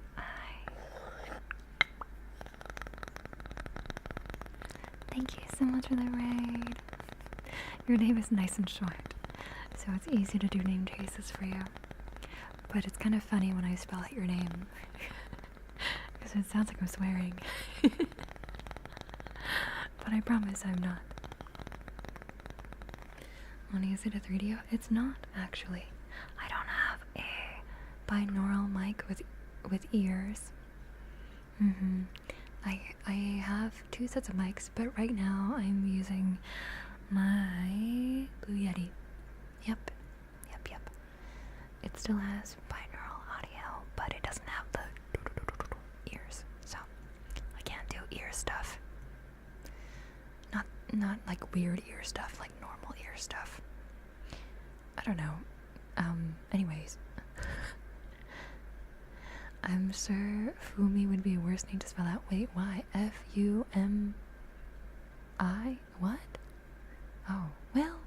I Thank you so much for the raid. Your name is nice and short, so it's easy to do name chases for you. But it's kind of funny when I spell out your name, because it sounds like I'm swearing. But I promise I'm not. Onee, is it a 3DO? It's not, actually. I don't have a binaural mic with ears. I have 2 sets of mics, but right now I'm using my Blue Yeti. Yep. It still has binaural audio, but it doesn't have the ears, so I can't do ear stuff. Not like weird ear stuff, like normal ear stuff. I don't know. Anyways. I'm sure Fumi would be a worse name to spell out. Wait, why? F-U-M-I? What? Oh, well.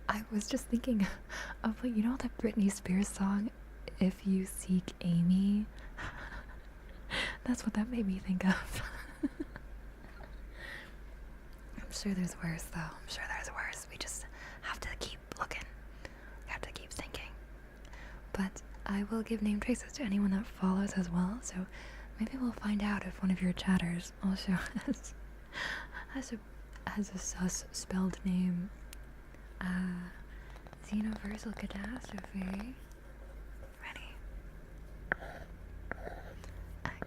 I was just thinking of, you know, that Britney Spears song, If You Seek Amy? That's what that made me think of. I'm sure there's worse, though. I'm sure there's worse. We just have to keep looking. We have to keep thinking. But I will give name traces to anyone that follows as well, so maybe we'll find out if one of your chatters also has a sus spelled name. Xenoversal Catastrophe. Ready?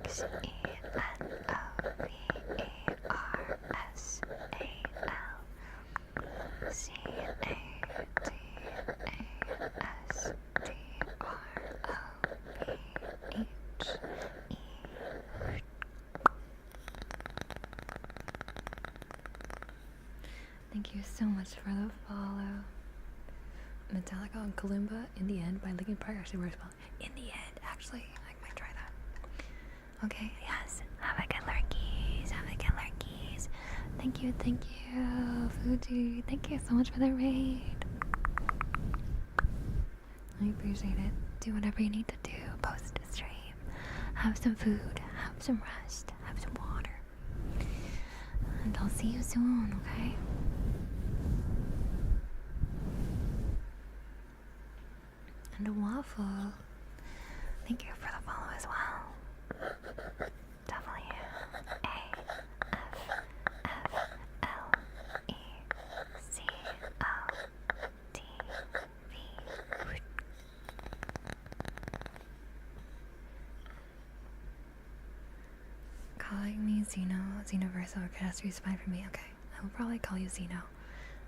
XENOVERSALCatastrophe. so much for the follow. Metallica on Kalimba in the end by Linkin Park actually works well. In the end, actually, I might try that. Okay, yes. Have a good lurkies. Have a good lurkies. Thank you, Fuji. Thank you so much for the raid. I appreciate it. Do whatever you need to do. Post a stream. Have some food. Have some rest. Have some water. And I'll see you soon, okay? And a waffle. Thank you for the follow as well. WFLECOTV. Calling me Xenoverso or Catastrophe is fine for me. Okay, I will probably call you Xeno.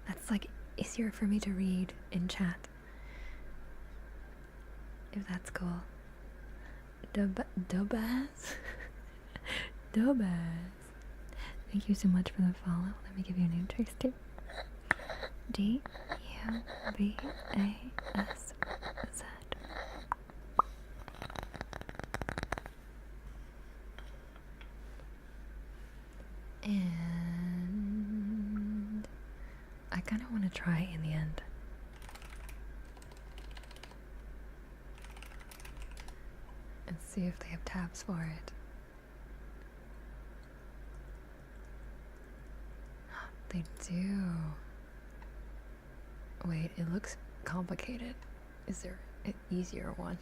That's like easier for me to read in chat. If that's cool. Dobaz? Dobaz. Thank you so much for the follow. Let me give you a name trace too. DUBASZ. And I kind of want to try in the end. And see if they have tabs for it. They do. Wait, it looks complicated. Is there an easier one?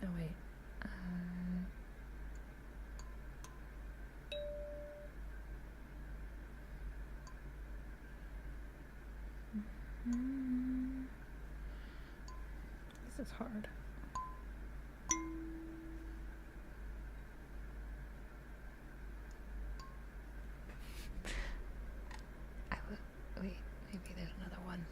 No, wait. This is hard. Wait, maybe there's another one.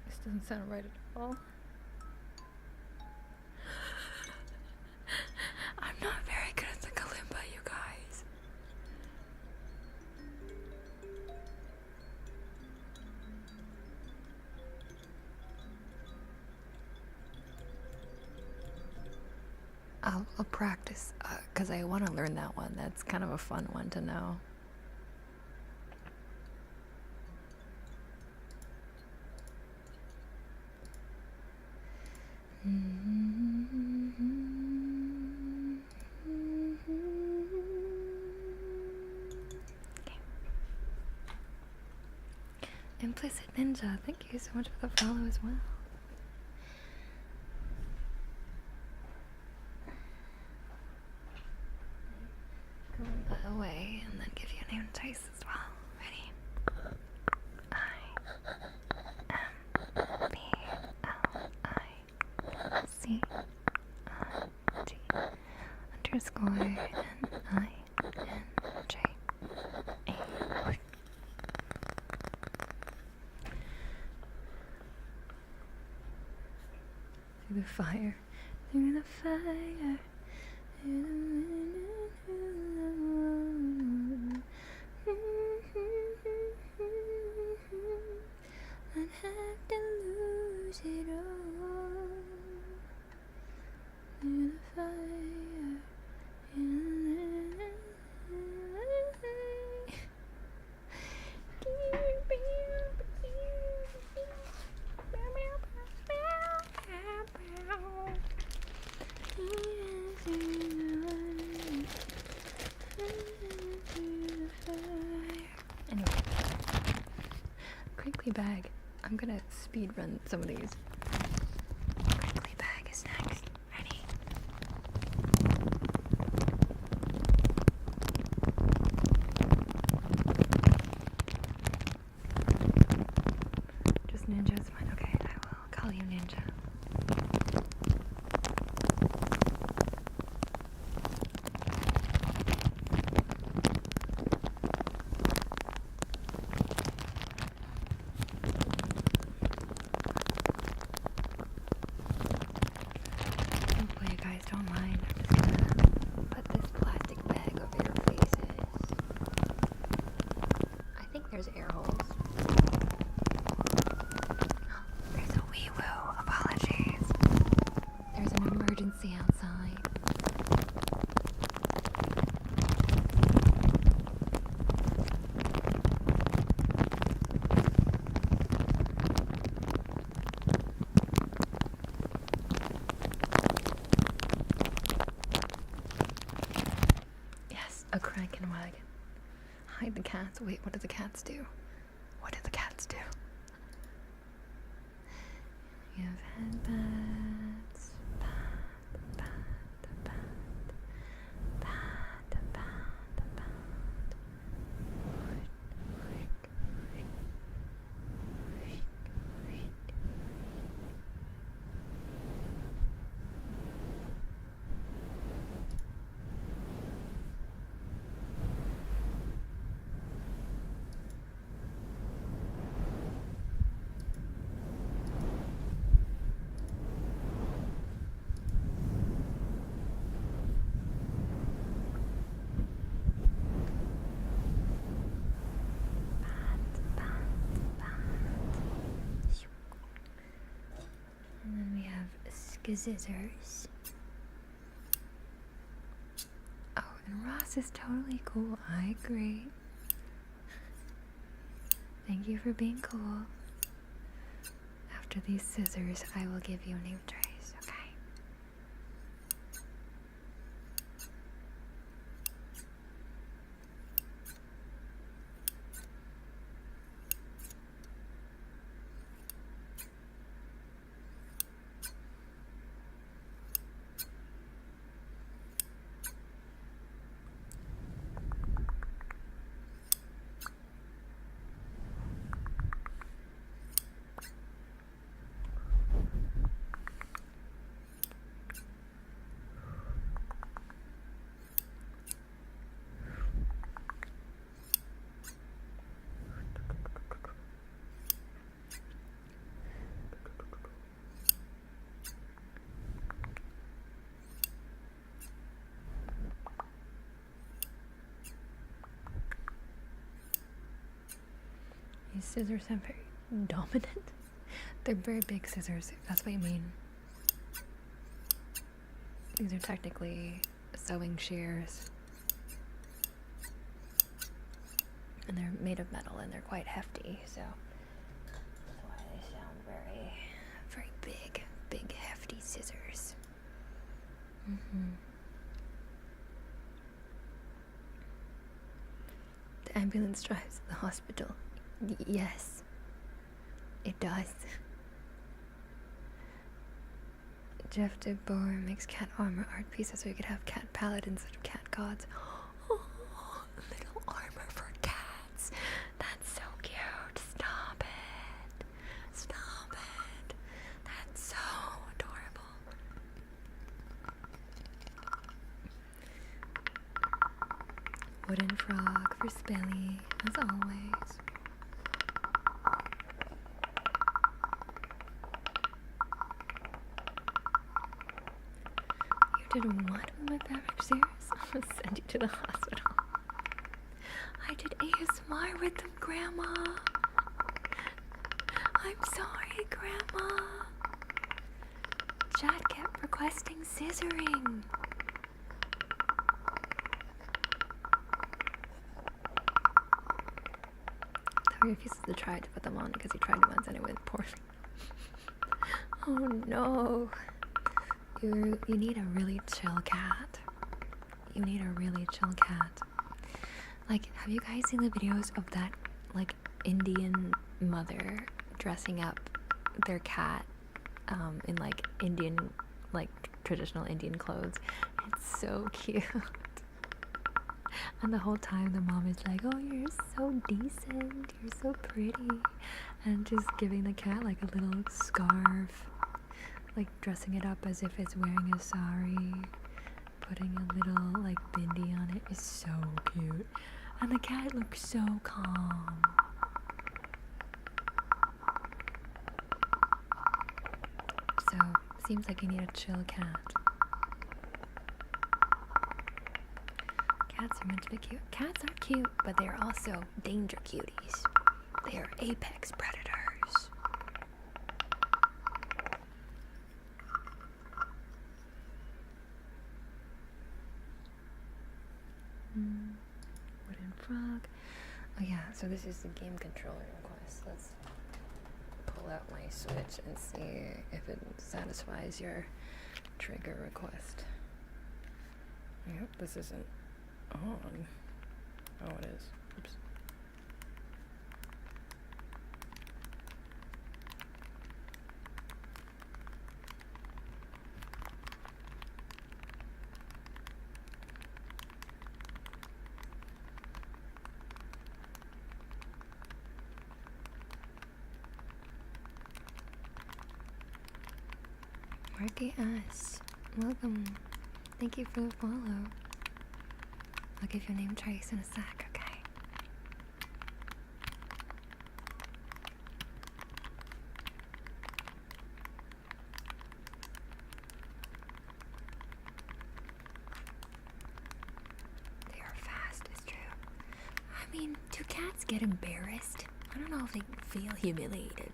This doesn't sound right at all. I'm not very good at the kalimba, you guys. I'll practice, because I want to learn that one. That's kind of a fun one to know. Implicit Ninja, thank you so much for the follow as well. Away and then give you a name choice as well. Ready? IMPLICIT_NINJ_A. Through the fire. Through the fire. I'd have to lose it all. Through the fire. Anyway, crinkly bag. I'm gonna speed run some of these. Crinkly bag is next. Ready? Just ninja is fine. Okay, I will call you ninja. Hopefully you guys don't mind. I'm just gonna put this plastic bag over your faces. I think there's air holes. There's a wee woo. Apologies. There's an emergency outside. Yes, a crankin' wagon. Hide the cats. Wait, what do the cats do? What do the cats do? We have headbats. Bat, bat, bat. Bat, bat, bat. And then we have scissors. Oh, and Ross is totally cool. I agree. Thank you for being cool. After these scissors, I will give you new trays, okay? These scissors are very dominant. They're very big scissors, if that's what you mean. These are technically sewing shears. And they're made of metal and they're quite hefty, so that's why they sound very, very big, hefty scissors. The ambulance drives to the hospital. Yes, it does. Jeff DeBoer makes cat armor art pieces so you could have cat paladins instead of cat gods. Oh, little armor for cats. That's so cute. Stop it. Stop it. That's so adorable. Wooden frog for Spelly, as always. did what with my fabric shears? I'll send you to the hospital. I did ASMR with them, Grandma. I'm sorry, Grandma. Chad kept requesting scissoring. He refuses to try to put them on because he tried it once and it went poorly. Oh no. You need a really chill cat. You need a really chill cat. Like, have you guys seen the videos of that, like, Indian mother dressing up their cat in, like, Indian, like, traditional Indian clothes? It's so cute. And the whole time the mom is like, oh, you're so decent, you're so pretty. And just giving the cat, like, a little scarf. Like, dressing it up as if it's wearing a sari. Putting a little, like, bindi on it is so cute. And the cat looks so calm. So, seems like you need a chill cat. Cats are meant to be cute. Cats are cute, but they're also danger cuties. They are apex predators. Wooden frog. Oh yeah, so this is the game controller request. Let's pull out my Switch and see if it satisfies your trigger request. Yep, this isn't on. Oh, it is. Oops. Marky Ass, welcome. Thank you for the follow. I'll give your name trace in a sec, okay? They are fast, it's true. I mean, do cats get embarrassed? I don't know if they feel humiliated.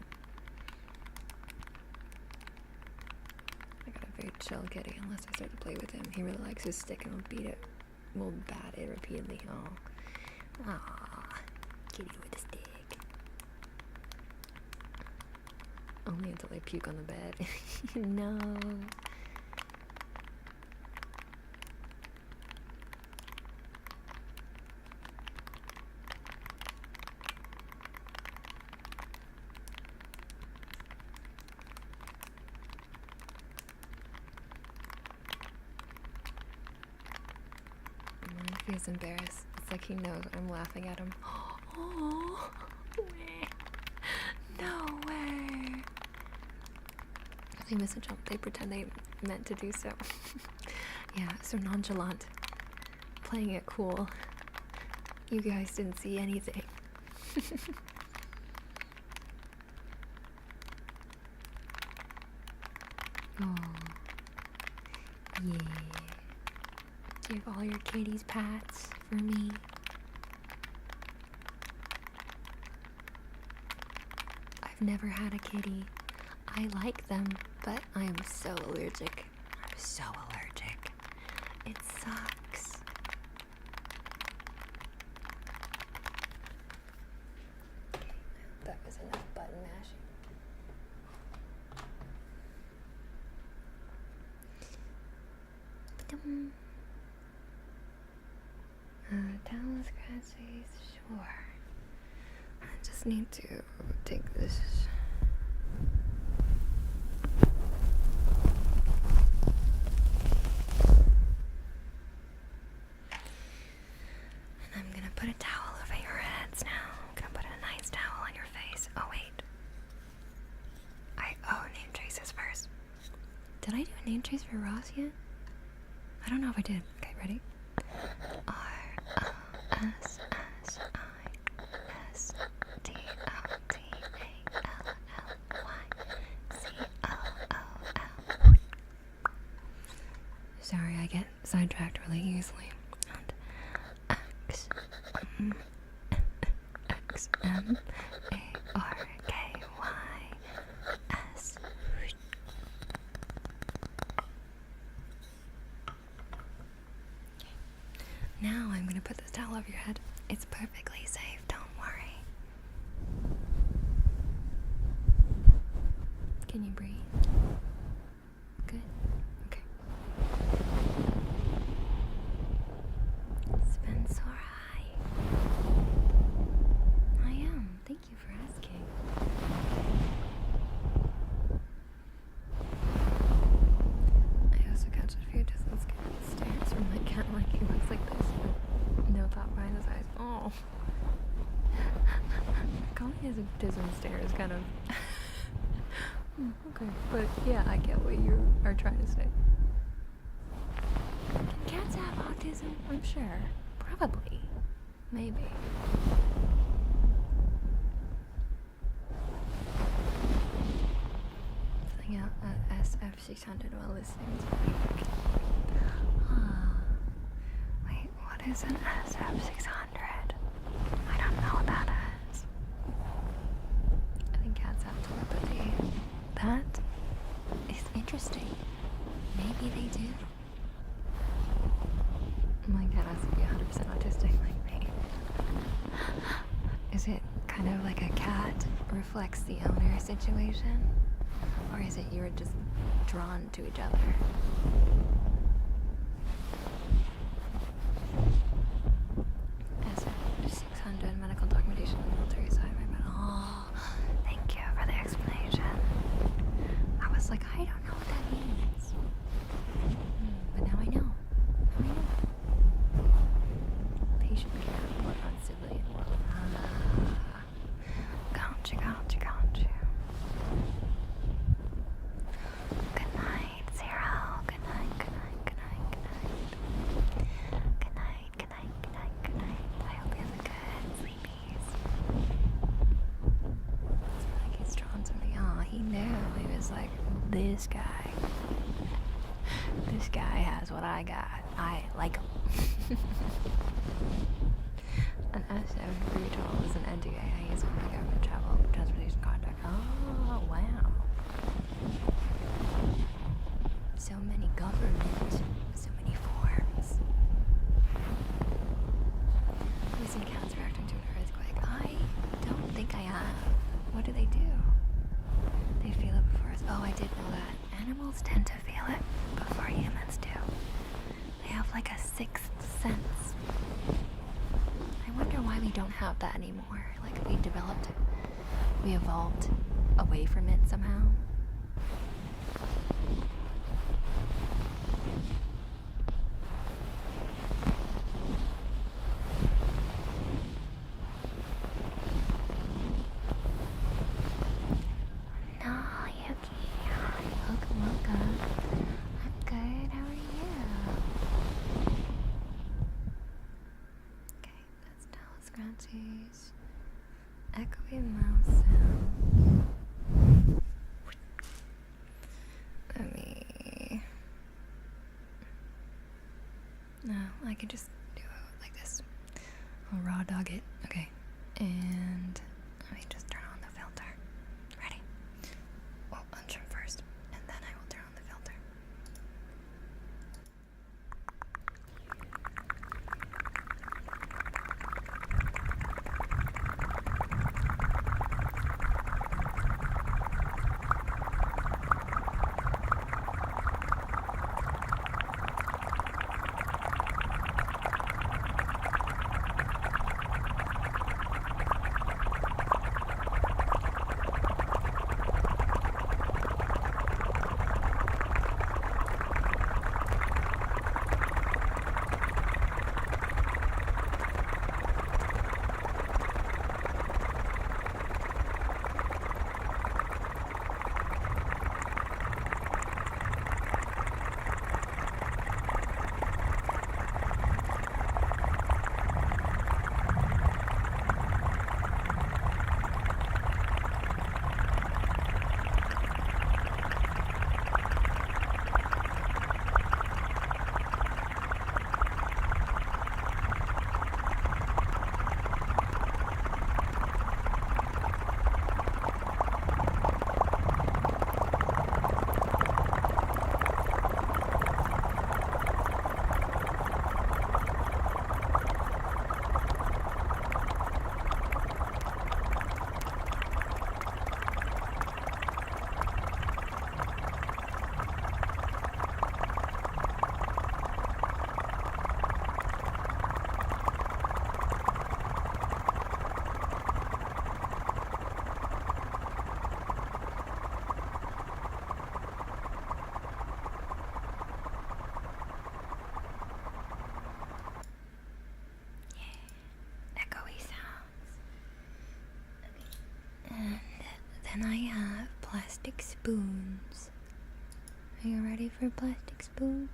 Very chill kitty, unless I start to play with him. He really likes his stick and will beat it. Will bat it repeatedly. Oh. Aww. Kitty with a stick. Only until I puke on the bed. No. He's embarrassed. It's like he knows I'm laughing at him. Oh, no way. If they miss a jump, they pretend they meant to do so. Yeah, so nonchalant. Playing it cool. You guys didn't see anything. Oh, yeah. Give all your kitties pats for me. I've never had a kitty. I like them, but I am so allergic. I'm so allergic. It sucks. Okay, that was enough button mashing. Towel scratches, sure. I just need to take this. And I'm gonna put a towel over your heads now. I'm gonna put a nice towel on your face. Oh, wait. I name traces first. Did I do a name trace for Ross yet? I don't know if I did. Okay, ready? Sorry, get sidetracked really easily. And XMARKYS. Now I'm gonna put this towel over your head. It's perfectly safe, don't worry. Can you breathe? Good. Okay. It's been so high. I am. Thank you for asking. I also catch a few distant stares from my cat, like he looks like this, but no thought behind his eyes. Oh. Calling his distant stare is kind of okay, but yeah, I get what you are trying to say. Can cats have autism? I'm sure. Probably. Maybe. Filling out SF600 while listening to music. Wait, what is an SF600? I don't know what that is. I think cats have telepathy. That is interesting. Maybe they do. My cat has to be 100% autistic like me. Is it kind of like a cat reflects the owner situation? Or is it you're just drawn to each other? SF600 medical documentation and military assignment. Oh, thank you for the explanation. I was like, I don't know what that means. But now I know. Patient care report on civilian world. Gotcha. Good night, Zero. Good night. Good night. I hope you have a good sleepies. It's like he's drawn to me. Oh, he knew. He was like, this guy has what I got. I like him. An SF312 is an NDA. I use one for government travel transportation contract. Oh, wow. So many government, so many forms. Have you seen cats reacting to an earthquake? I don't think I have. What do? They feel it before us. Oh, I did know that. Animals tend to feel it before humans do. They have like a sixth sense. I wonder why we don't have that anymore. Like we evolved away from it somehow. Welcome. I'm good. How are you? Okay, that's Dallas Scratchies. Echoey mouse sound. Let me... No, I can just do it like this. I'll raw dog it. Okay. And let me just turn on the filter. Ready? Well, untrim first. And then I will turn on the filter. Then I have plastic spoons. Are you ready for plastic spoons?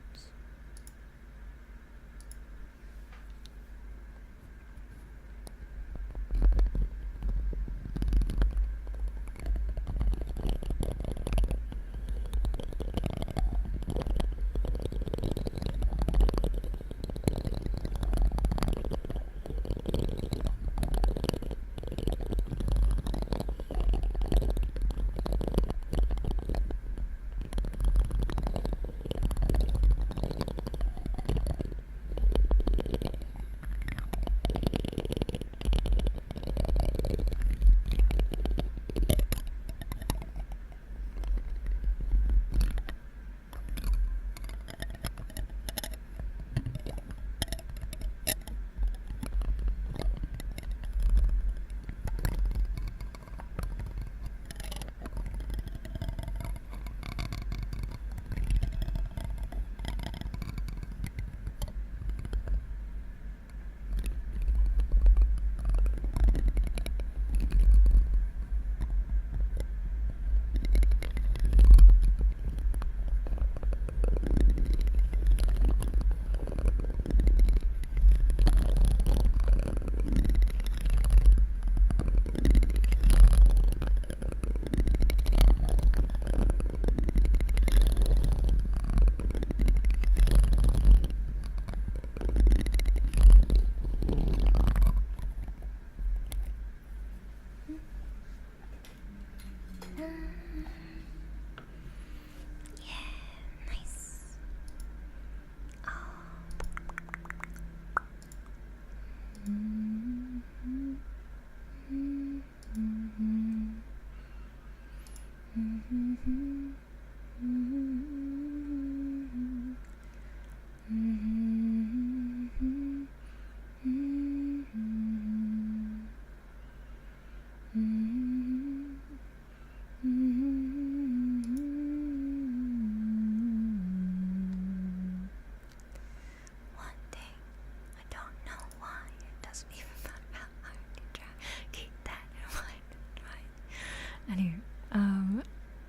Anyway,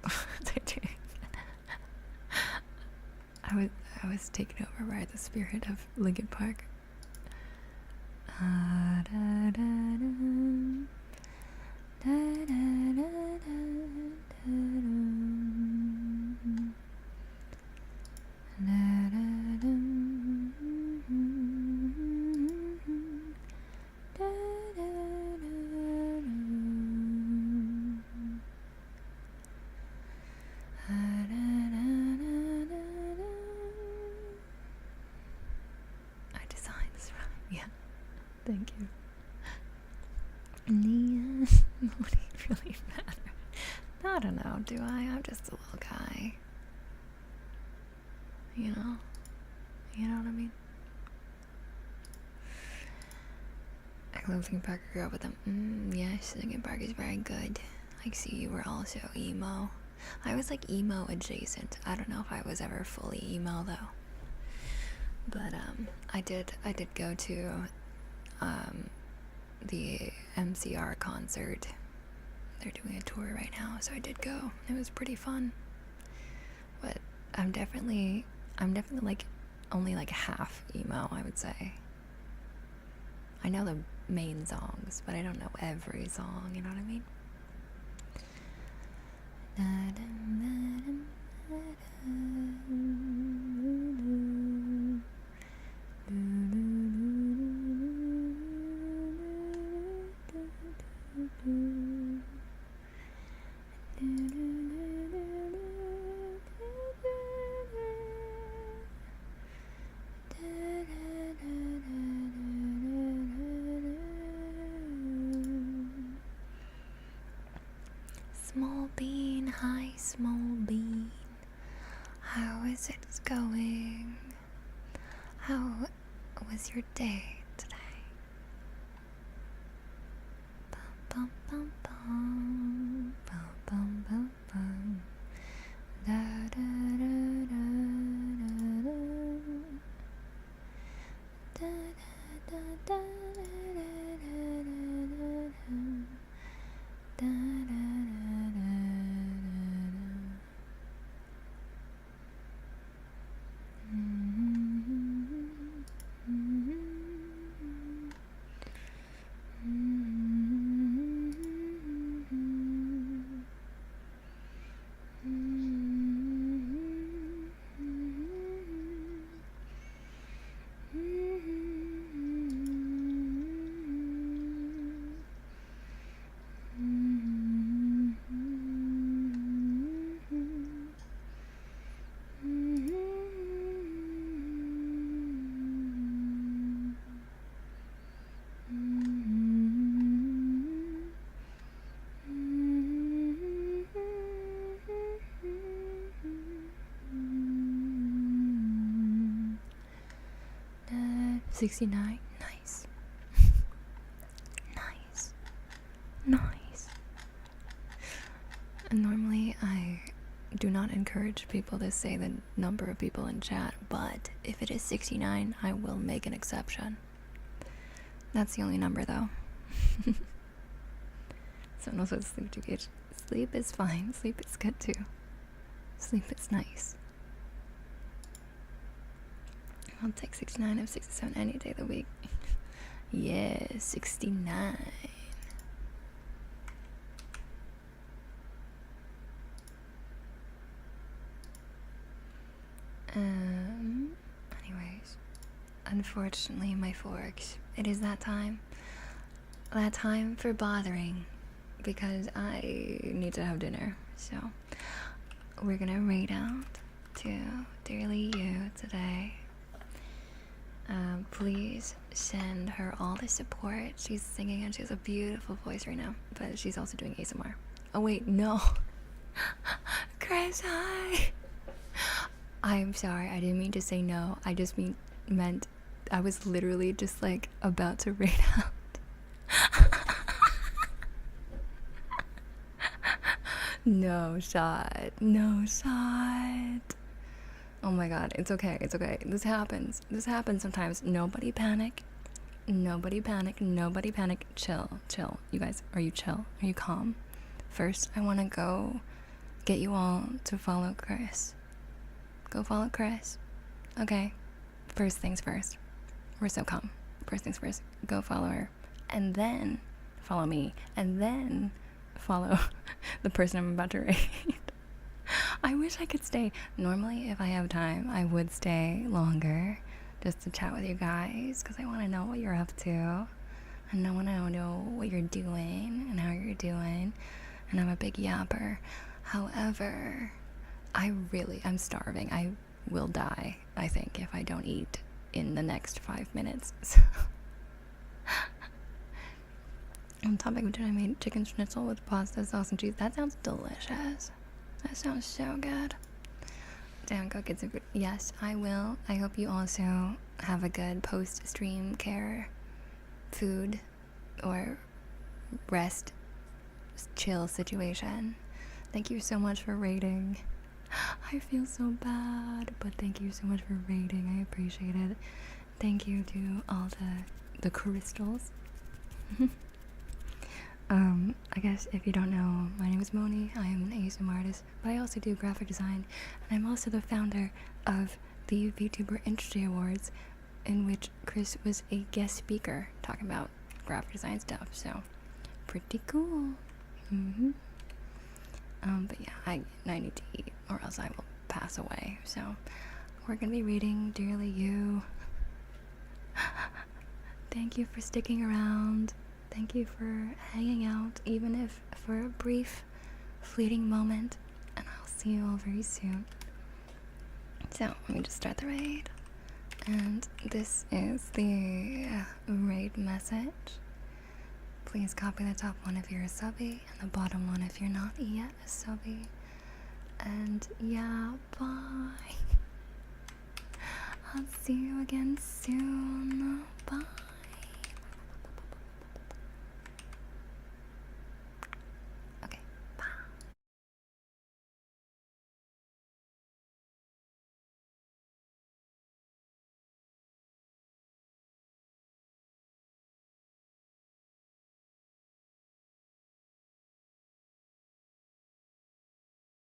what's I doing? I was taken over by the spirit of Linkin Park. Thank you. Yeah. Would it really matter? I don't know, do I? I'm just a little guy. You know? You know what I mean? I love Linkin Park, I grew up with them. Yes, Linkin Park is very good. I see you were also emo. I was like emo adjacent. I don't know if I was ever fully emo though. But I did go to the MCR concert. They're doing a tour right now, so I did go. It was pretty fun. But I'm definitely like only like half emo, I would say. I know the main songs, but I don't know every song, you know what I mean? Small bean, hi small bean. How is it going? How was your day today? Bum, bum, bum, bum, bum, bum, bum. Da, da, da, da, da, da. Da, da, da, da, da, da, da, da, da, da, da, da. 69. Nice. Nice. Nice. And normally I do not encourage people to say the number of people in chat, but if it is 69, I will make an exception. That's the only number though. Someone else says sleep too good. Sleep is fine. Sleep is good too. Sleep is nice. I'll take 69 of 67 any day of the week. Yeah, 69. Anyways, unfortunately, my forks. It is that time. That time for bothering, because I need to have dinner. So we're gonna rate out to Dearly You today. Please send her all the support. She's singing and she has a beautiful voice right now, but she's also doing ASMR. Oh wait, no. Chris, hi. I'm sorry, I didn't mean to say no. I just meant I was literally just like about to rate out. No shot. No shot. Oh my god, it's okay, it's okay. This happens. This happens sometimes. Nobody panic. Nobody panic. Nobody panic. Chill. Chill. You guys, are you chill? Are you calm? First, I want to go get you all to follow Chris. Go follow Chris. Okay. First things first. We're so calm. First things first. Go follow her. And then follow me. And then follow the person I'm about to rate. I wish I could stay. Normally, if I have time, I would stay longer just to chat with you guys, because I want to know what you're up to. And I want to know what you're doing and how you're doing. And I'm a big yapper. However, I'm starving. I will die, I think, if I don't eat in the next 5 minutes. So on topic of dinner, I made chicken schnitzel with pasta, sauce, and cheese. That sounds delicious. That sounds so good. Damn, go get some food. Yes, I will. I hope you also have a good post-stream care, food, or rest, chill situation. Thank you so much for rating. I feel so bad, but thank you so much for rating. I appreciate it. Thank you to all the crystals. I guess if you don't know, my name is Onee. I am an ASMR artist, but I also do graphic design, and I'm also the founder of the VTuber Industry Awards, in which Chris was a guest speaker talking about graphic design stuff. So pretty cool. But yeah, I need to eat, or else I will pass away. So we're gonna be reading Dearly You. Thank you for sticking around. Thank you for hanging out, even if for a brief, fleeting moment. And I'll see you all very soon. So, let me just start the raid. And this is the raid message. Please copy the top one if you're a subby, and the bottom one if you're not yet a subby. And yeah, bye. I'll see you again soon. Bye.